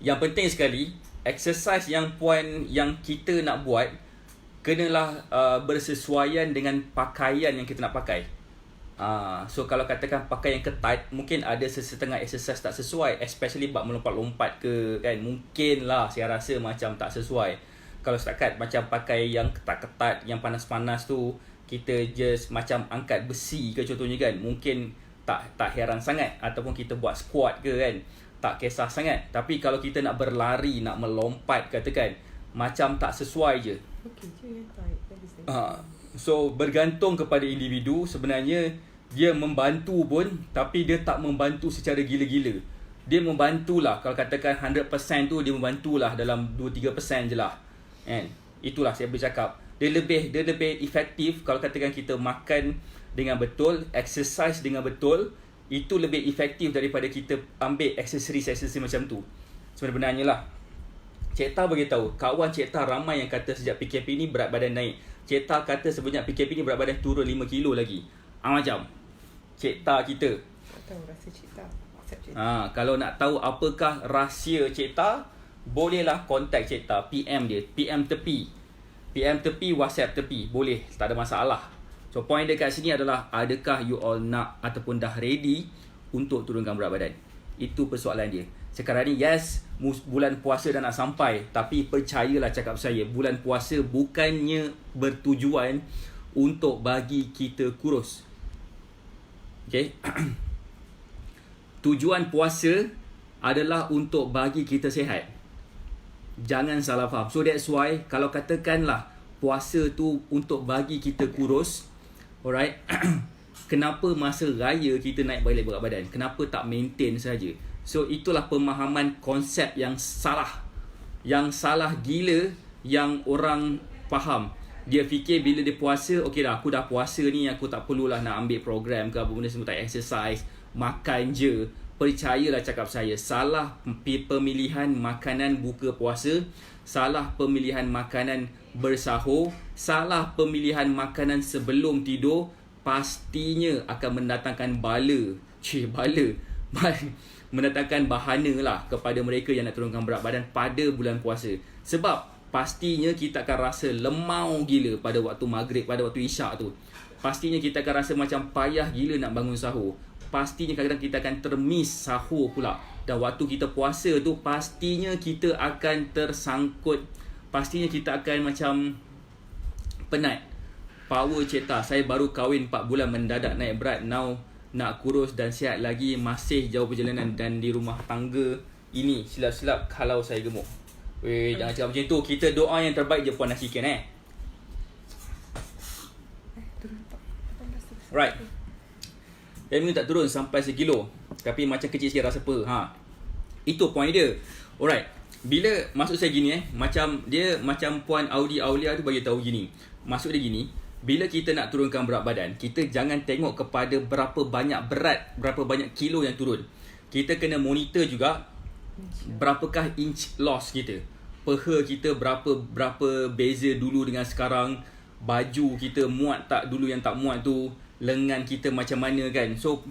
A: Yang penting sekali, exercise yang kita nak buat kenalah bersesuaian dengan pakaian yang kita nak pakai. So kalau katakan pakai yang ketat, mungkin ada setengah exercise tak sesuai, especially bab melompat-lompat ke kan, mungkin lah saya rasa macam tak sesuai. Kalau setakat macam pakai yang ketat-ketat, yang panas-panas tu, kita just macam angkat besi ke contohnya kan, mungkin tak heran sangat. Ataupun kita buat squat ke kan, tak kisah sangat. Tapi kalau kita nak berlari, nak melompat katakan, macam tak sesuai je.
B: Okey je yang tight.
A: So bergantung kepada individu. Sebenarnya dia membantu pun, tapi dia tak membantu secara gila-gila. Dia membantulah, kalau katakan 100% tu dia membantulah dalam 2-3% je lah. And itulah saya boleh cakap. Dia lebih efektif kalau katakan kita makan dengan betul, exercise dengan betul. Itu lebih efektif daripada kita ambil aksesoris macam tu. Sebenarnya lah. Cik Ta beritahu, kawan Cik Ta ramai yang kata sejak PKP ni berat badan naik. Cik Ta kata sebenarnya PKP ni berat badan turun 5 kilo lagi. Macam Cik Ta kita.
B: Tak tahu rasa Cik Ta.
A: Kalau nak tahu apakah rahsia Cik Ta, bolehlah kontak Cik Ta, PM dia, PM tepi, WhatsApp tepi, boleh, tak ada masalah. So point dia kat sini adalah, adakah you all nak ataupun dah ready untuk turunkan berat badan? Itu persoalan dia. Sekarang ni yes, bulan puasa dah nak sampai, tapi percayalah cakap saya, bulan puasa bukannya bertujuan untuk bagi kita kurus. Okay. Tujuan puasa adalah untuk bagi kita sihat. Jangan salah faham. So that's why kalau katakanlah puasa tu untuk bagi kita kurus, alright, kenapa masa raya kita naik balik berat badan? Kenapa tak maintain saja? So itulah pemahaman konsep yang salah. Yang salah gila yang orang faham. Dia fikir bila dia puasa, okey dah, aku dah puasa ni, aku tak perlulah nak ambil program ke apa benda semua, tak exercise, makan je. Percayalah cakap saya, salah pemilihan makanan buka puasa, salah pemilihan makanan bersahur, salah pemilihan makanan sebelum tidur, pastinya akan mendatangkan bala. Mendatangkan bahana lah kepada mereka yang nak turunkan berat badan pada bulan puasa. Sebab pastinya kita akan rasa lemau gila pada waktu maghrib, pada waktu isyak tu. Pastinya kita akan rasa macam payah gila nak bangun sahur. Pastinya kadang-kadang kita akan termiss sahur pula. Dan waktu kita puasa tu, pastinya kita akan tersangkut. Pastinya kita akan macam penat. Power cetak. Saya baru kahwin 4 bulan, mendadak naik berat. Now nak kurus dan sihat lagi. Masih jauh perjalanan dan di rumah tangga ini. Silap-silap kalau saya gemuk. Weh, jangan cakap macam tu. Kita doa yang terbaik je Puan Nasikan
B: Turun 18.
A: Right. Dia tak turun sampai 1 kilo. Tapi macam kecil sikit rasa apa. Itu point dia. Alright. Bila maksud saya gini macam dia macam Puan Audi Aulia tu bagi tahu gini. Maksud dia gini, bila kita nak turunkan berat badan, kita jangan tengok kepada berapa banyak berat, berapa banyak kilo yang turun. Kita kena monitor juga berapakah inch loss kita. Peha kita berapa beza dulu dengan sekarang. Baju kita muat tak dulu yang tak muat tu. Lengan kita macam mana kan. So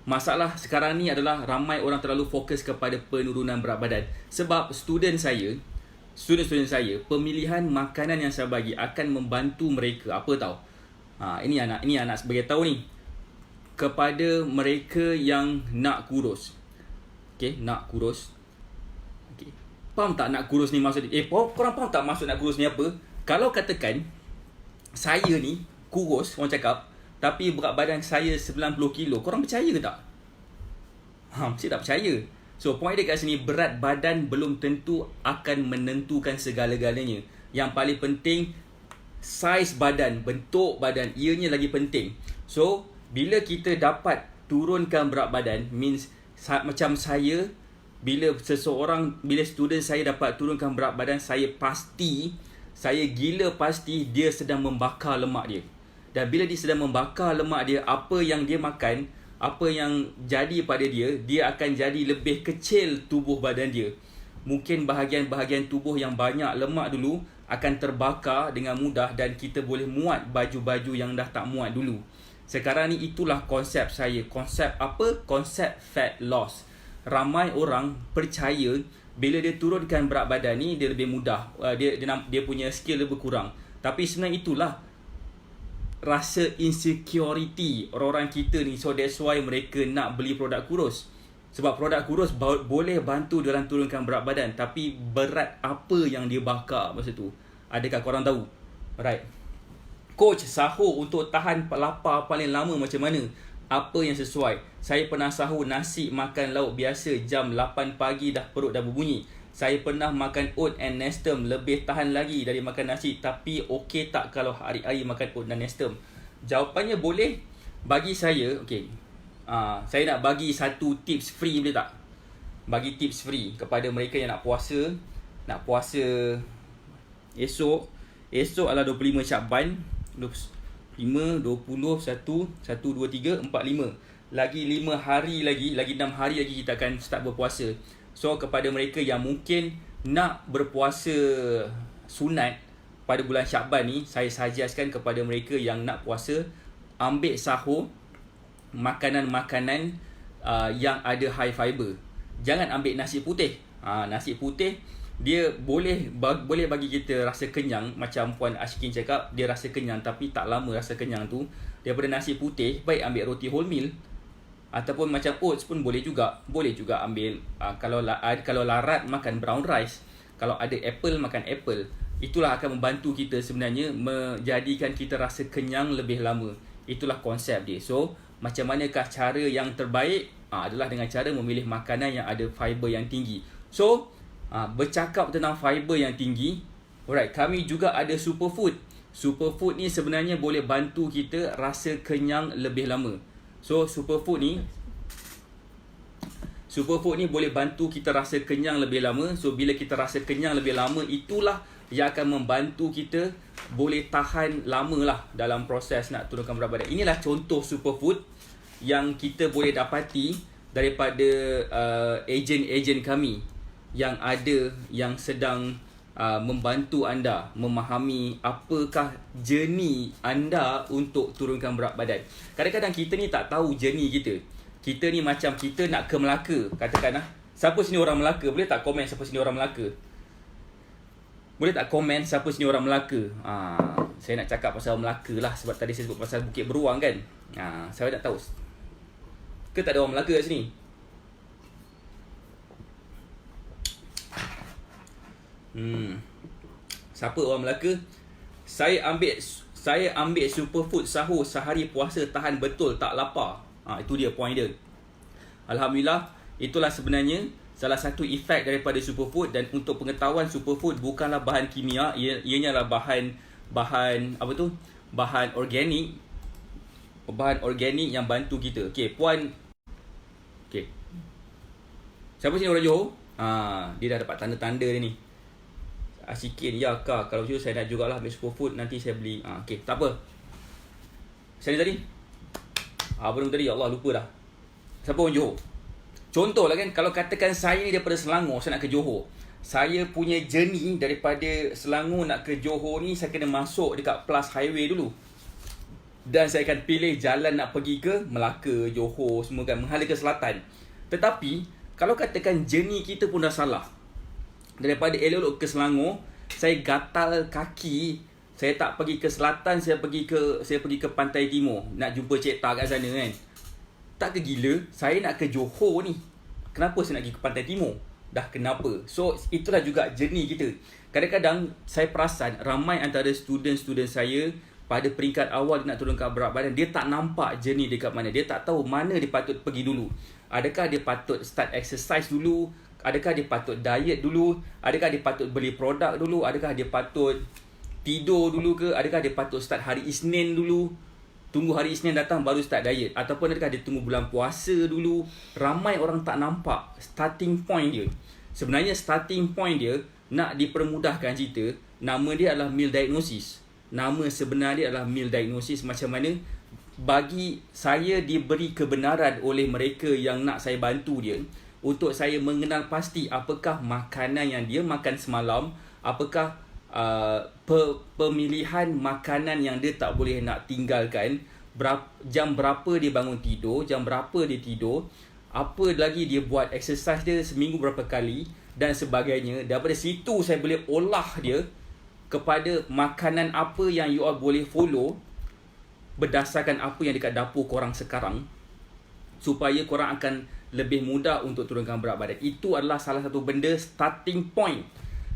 A: masalah sekarang ni adalah ramai orang terlalu fokus kepada penurunan berat badan. Sebab student saya, pemilihan makanan yang saya bagi akan membantu mereka. Apa tahu? Ini anak sebagai tahu ni. Kepada mereka yang nak kurus. Okay, nak kurus. Okay. Faham tak nak kurus ni maksud dia? Korang faham tak maksud nak kurus ni apa? Kalau katakan saya ni kurus, orang cakap, tapi berat badan saya 90 kilo, korang percaya ke tak? Mesti tak percaya. So point dia kat sini, berat badan belum tentu akan menentukan segala-galanya. Yang paling penting, saiz badan, bentuk badan, ianya lagi penting. So bila kita dapat turunkan berat badan, means macam saya, bila student saya dapat turunkan berat badan, saya gila pasti dia sedang membakar lemak dia. Dan bila dia sedang membakar lemak dia, apa yang dia makan, apa yang jadi pada dia, dia akan jadi lebih kecil tubuh badan dia. Mungkin bahagian-bahagian tubuh yang banyak lemak dulu akan terbakar dengan mudah dan kita boleh muat baju-baju yang dah tak muat dulu. Sekarang ni itulah konsep saya. Konsep apa? Konsep fat loss. Ramai orang percaya bila dia turunkan berat badan ni dia lebih mudah. Dia punya skill lebih kurang. Tapi sebenarnya itulah rasa insecurity orang-orang kita ni. So that's why mereka nak beli produk kurus. Sebab produk kurus boleh bantu diorang turunkan berat badan. Tapi berat apa yang dia bakar masa tu? Adakah korang tahu? Right. Coach, sahur untuk tahan lapar paling lama macam mana? Apa yang sesuai? Saya pernah sahur nasi makan lauk biasa jam 8 pagi dah perut dah berbunyi. Saya pernah makan oat and nestem, lebih tahan lagi dari makan nasi. Tapi okey tak kalau hari-hari makan oat dan nestem? Jawapannya boleh. Bagi saya, okey. Saya nak bagi satu tips free, boleh tak? Bagi tips free kepada mereka yang nak puasa. Nak puasa esok. Esok adalah 25 Syakban. 5, 20, 1, 1, 2, 3, 4, 5. Lagi 5 hari lagi 6 hari lagi kita akan start berpuasa. So kepada mereka yang mungkin nak berpuasa sunat pada bulan Syakban ni, saya suggestkan kepada mereka yang nak puasa, ambil sahur makanan-makanan yang ada high fiber. Jangan ambil nasi putih. Nasi putih dia boleh bagi kita rasa kenyang. Macam Puan Ashkin cakap, dia rasa kenyang tapi tak lama rasa kenyang tu. Daripada nasi putih, baik ambil roti wholemeal. Ataupun macam oats pun boleh juga. Boleh juga ambil kalau larat makan brown rice. Kalau ada apple makan apple. Itulah akan membantu kita sebenarnya menjadikan kita rasa kenyang lebih lama. Itulah konsep dia. So macam manakah cara yang terbaik? Adalah dengan cara memilih makanan yang ada fiber yang tinggi. So bercakap tentang fiber yang tinggi, alright, kami juga ada superfood. Superfood ni sebenarnya boleh bantu kita rasa kenyang lebih lama. So superfood ni boleh bantu kita rasa kenyang lebih lama. So bila kita rasa kenyang lebih lama, itulah yang akan membantu kita boleh tahan lama lah dalam proses nak turunkan berat badan. Inilah contoh superfood yang kita boleh dapati daripada ejen-ejen kami yang ada, yang sedang membantu anda memahami apakah journey anda untuk turunkan berat badan. Kadang-kadang kita ni tak tahu journey kita. Kita ni macam kita nak ke Melaka, katakanlah. Siapa sini orang Melaka? Boleh tak komen siapa sini orang Melaka? Boleh tak komen siapa sini orang Melaka? Saya nak cakap pasal Melaka lah, sebab tadi saya sebut pasal Bukit Beruang kan. Saya nak tahu, ke tak ada orang Melaka kat sini? Siapa orang Melaka? Saya ambil superfood sahur sehari puasa, tahan betul, tak lapar. Itu dia point dia. Alhamdulillah, itulah sebenarnya salah satu efek daripada superfood. Dan untuk pengetahuan, superfood bukanlah bahan kimia, ianya adalah bahan apa tu? Bahan organik. Bahan organik yang bantu kita. Okey, puan. Okey. Siapa sini orang Johor? Dia dah dapat tanda-tanda dia ni. Asikin, ya kak, kalau macam tu saya nak jugalah ambil superfood, nanti saya beli. Okey, tak apa. Saya tadi belum tadi, ya Allah lupa dah. Siapa orang Johor? Contohlah kan, kalau katakan saya ni daripada Selangor, saya nak ke Johor. Saya punya journey daripada Selangor nak ke Johor ni, saya kena masuk dekat Plus Highway dulu. Dan saya akan pilih jalan nak pergi ke Melaka, Johor, semua kan, menghala ke selatan. Tetapi, kalau katakan journey kita pun dah salah. Daripada elok-elok ke Selangor, saya gatal kaki, saya tak pergi ke selatan, saya pergi ke pantai timur nak jumpa Cik Ta kat sana kan. Tak ke gila, saya nak ke Johor ni. Kenapa saya nak pergi ke pantai timur? Dah kenapa? So itulah juga journey kita. Kadang-kadang saya perasan ramai antara student-student saya pada peringkat awal dia nak turunkan berat badan, dia tak nampak journey dekat mana. Dia tak tahu mana dia patut pergi dulu. Adakah dia patut start exercise dulu? Adakah dia patut diet dulu? Adakah dia patut beli produk dulu? Adakah dia patut tidur dulu ke? Adakah dia patut start hari Isnin dulu? Tunggu hari Isnin datang baru start diet? Ataupun adakah dia tunggu bulan puasa dulu? Ramai orang tak nampak starting point dia. Sebenarnya starting point dia, nak dipermudahkan cerita, nama dia adalah meal diagnosis. Nama sebenar dia adalah meal diagnosis. Macam mana bagi saya diberi kebenaran oleh mereka yang nak saya bantu dia, untuk saya mengenal pasti apakah makanan yang dia makan semalam, apakah pemilihan makanan yang dia tak boleh nak tinggalkan, jam berapa dia bangun tidur, jam berapa dia tidur, apa lagi dia buat exercise dia seminggu berapa kali dan sebagainya. Daripada situ saya boleh olah dia kepada makanan apa yang you all boleh follow berdasarkan apa yang dekat dapur korang sekarang, supaya korang akan lebih mudah untuk turunkan berat badan. Itu adalah salah satu benda, starting point.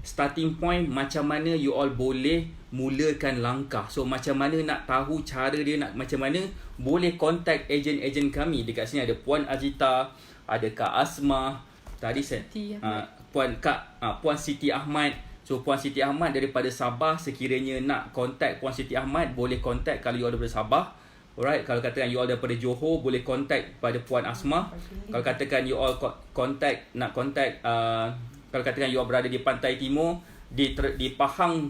A: Starting point macam mana you all boleh mulakan langkah. So macam mana nak tahu cara dia, nak macam mana, boleh contact ejen-ejen kami. Dekat sini ada Puan Azita, ada Kak Asma, tadi saya Puan Siti Ahmad. So Puan Siti Ahmad daripada Sabah, sekiranya nak contact Puan Siti Ahmad, boleh contact kalau you all daripada Sabah. Alright, kalau katakan you all daripada Johor, boleh contact pada Puan Asma. Kalau katakan you all nak contact kalau katakan you all berada di Pantai Timur, di Pahang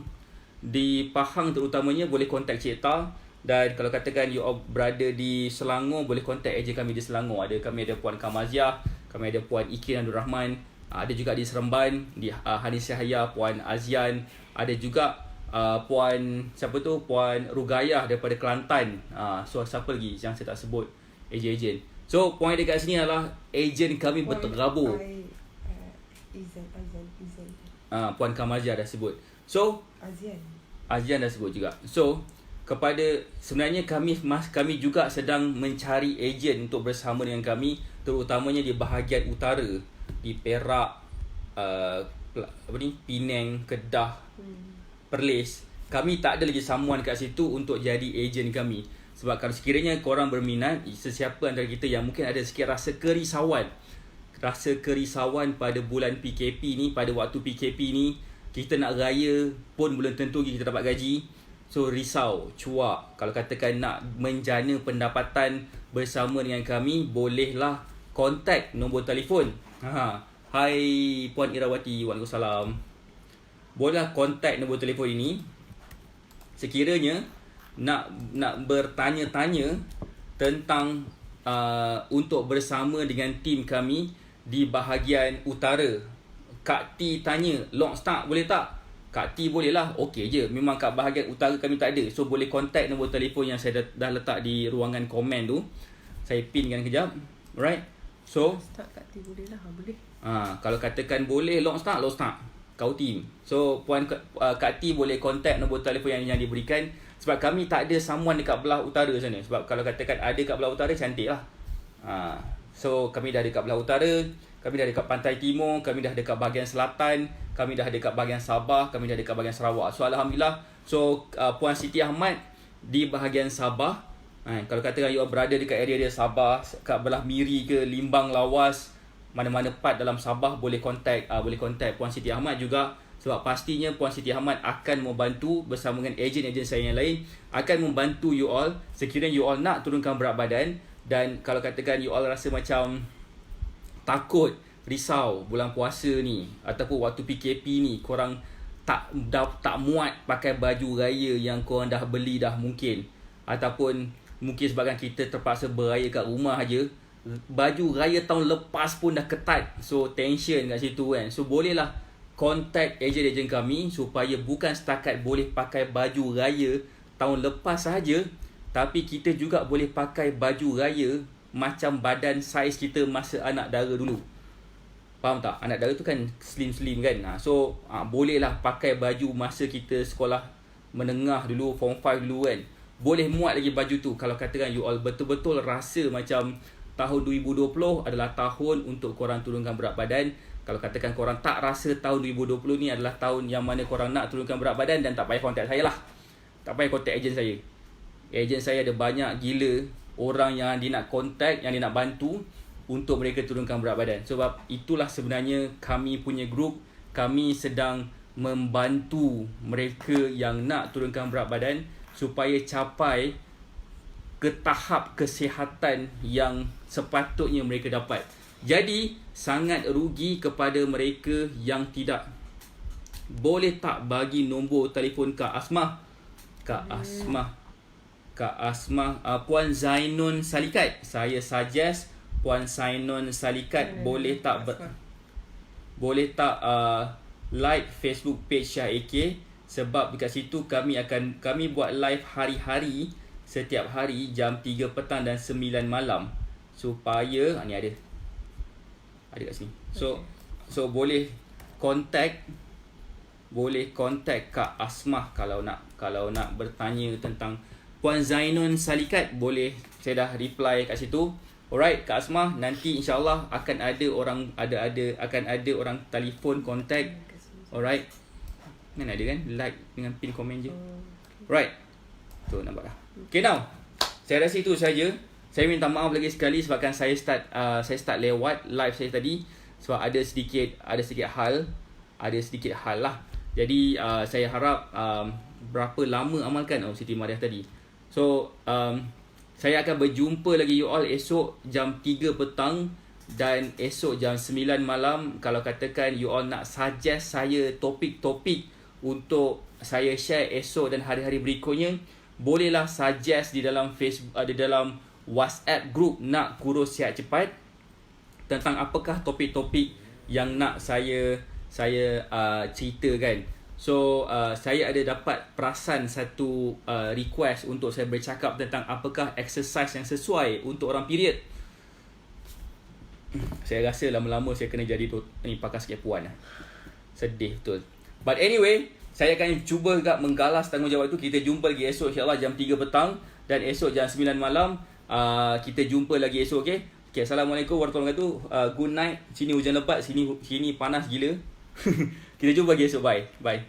A: terutamanya, boleh contact Cik Ta. Dan kalau katakan you all berada di Selangor, boleh contact ejen kami di Selangor. Kami ada Puan Kamaziah, kami ada Puan Ikin Abdul Rahman, ada juga di Seremban, di Hanis Yahya, Puan Azian, ada juga Puan Puan Rugayah daripada Kelantan. So siapa lagi yang saya tak sebut ejen-ejen. So point dekat sini adalah ejen kami berterabur. Puan Kamazia dah sebut. So Azian dah sebut juga. So sebenarnya kami juga sedang mencari ejen untuk bersama dengan kami, terutamanya di bahagian utara, di Perak, Penang, Kedah, Perlis. Kami tak ada lagi someone kat situ untuk jadi ejen kami. Sebab kalau sekiranya korang berminat, sesiapa antara kita yang mungkin ada sikit rasa kerisauan pada bulan PKP ni, pada waktu PKP ni, kita nak raya pun belum tentu kita dapat gaji. So risau, cuak. Kalau katakan nak menjana pendapatan bersama dengan kami, bolehlah contact nombor telefon. Hai Puan Irawati, waalaikumsalam. bolehlah kontak nombor telefon ini sekiranya nak bertanya-tanya tentang untuk bersama dengan tim kami di bahagian utara. Kak T tanya, launch tak boleh tak? Kak T boleh lah, okey je. Memang kat bahagian utara kami tak ada. So boleh kontak nombor telefon yang saya dah letak di ruangan komen tu. Saya pinkan kejap. Alright. So
B: Start Kak T boleh lah. Boleh.
A: kalau katakan boleh launch tak kau team. So Kak T boleh kontak nombor telefon yang diberikan. Sebab kami tak ada someone dekat belah utara sana. Sebab kalau katakan ada kat belah utara, cantik lah. So kami dah dekat belah utara, kami dah dekat pantai timur, kami dah dekat bahagian selatan, kami dah dekat bahagian Sabah, kami dah dekat bahagian Sarawak. So Alhamdulillah. So Puan Siti Ahmad di bahagian Sabah. Kalau katakan you berada dekat area Sabah, kat belah Miri ke Limbang, Lawas, mana-mana part dalam Sabah, boleh kontak Puan Siti Ahmad juga. Sebab pastinya Puan Siti Ahmad akan membantu bersama dengan ejen-ejen saya yang lain, akan membantu you all sekiranya you all nak turunkan berat badan. Dan kalau katakan you all rasa macam takut, risau bulan puasa ni ataupun waktu PKP ni, korang tak muat pakai baju raya yang korang dah beli dah mungkin, ataupun mungkin sebabkan kita terpaksa beraya kat rumah aja, baju raya tahun lepas pun dah ketat, so tension kat situ kan. So bolehlah kontak ejen-ejen kami supaya bukan setakat boleh pakai baju raya tahun lepas sahaja, tapi kita juga boleh pakai baju raya macam badan saiz kita masa anak dara dulu. Faham tak? Anak dara tu kan slim-slim kan. So bolehlah pakai baju masa kita sekolah menengah dulu, form 5 dulu kan. Boleh muat lagi baju tu kalau katakan you all betul-betul rasa macam tahun 2020 adalah tahun untuk korang turunkan berat badan. Kalau katakan korang tak rasa tahun 2020 ni adalah tahun yang mana korang nak turunkan berat badan, dan tak payah kontak saya lah. Tak payah kontak ejen saya. Ejen saya ada banyak gila orang yang dia nak kontak, yang dia nak bantu untuk mereka turunkan berat badan. Sebab itulah sebenarnya kami punya grup. Kami sedang membantu mereka yang nak turunkan berat badan supaya capai ke tahap kesihatan yang sepatutnya mereka dapat. Jadi sangat rugi kepada mereka yang tidak. Boleh tak bagi nombor telefon Kak Asmah? Kak Asmah, Puan Zainun Salikat. Saya suggest Puan Zainun Salikat boleh tak like Facebook page Syah AK, sebab dekat situ kami buat live hari-hari, setiap hari jam 3 petang dan 9 malam, supaya ni ada kat sini. So boleh kontak Kak Asmah kalau nak bertanya tentang Puan Zainun Salikat. Boleh, saya dah reply kat situ. Alright Kak Asmah, nanti insyaAllah akan ada orang telefon kontak. Alright, kan ada kan, like dengan pin komen je. Right, tu nampak dah. Okay, now saya rasa itu saja. Saya minta maaf lagi sekali sebabkan saya start lewat live saya tadi, sebab ada sedikit hal lah. Jadi saya harap berapa lama amalkan Siti Mariah tadi. So saya akan berjumpa lagi you all esok jam 3 petang dan esok jam 9 malam. Kalau katakan you all nak suggest saya topik-topik untuk saya share esok dan hari-hari berikutnya, bolehlah suggest di dalam Facebook, di dalam WhatsApp group Nak Kurus Sihat Cepat, tentang apakah topik-topik yang nak saya ceritakan. So saya ada dapat perasan satu request untuk saya bercakap tentang apakah exercise yang sesuai untuk orang period. Saya rasa lama-lama saya kena jadi pakar sikit puan. Sedih betul. But anyway, saya akan cuba juga menggalas tanggungjawab itu. Kita jumpa lagi esok insyaAllah jam 3 petang, dan esok jam 9 malam. Kita jumpa lagi esok, okay? Okay, Assalamualaikum warahmatullahi wabarakatuh. Good night. Sini hujan lebat, sini panas gila. Kita jumpa lagi esok. Bye.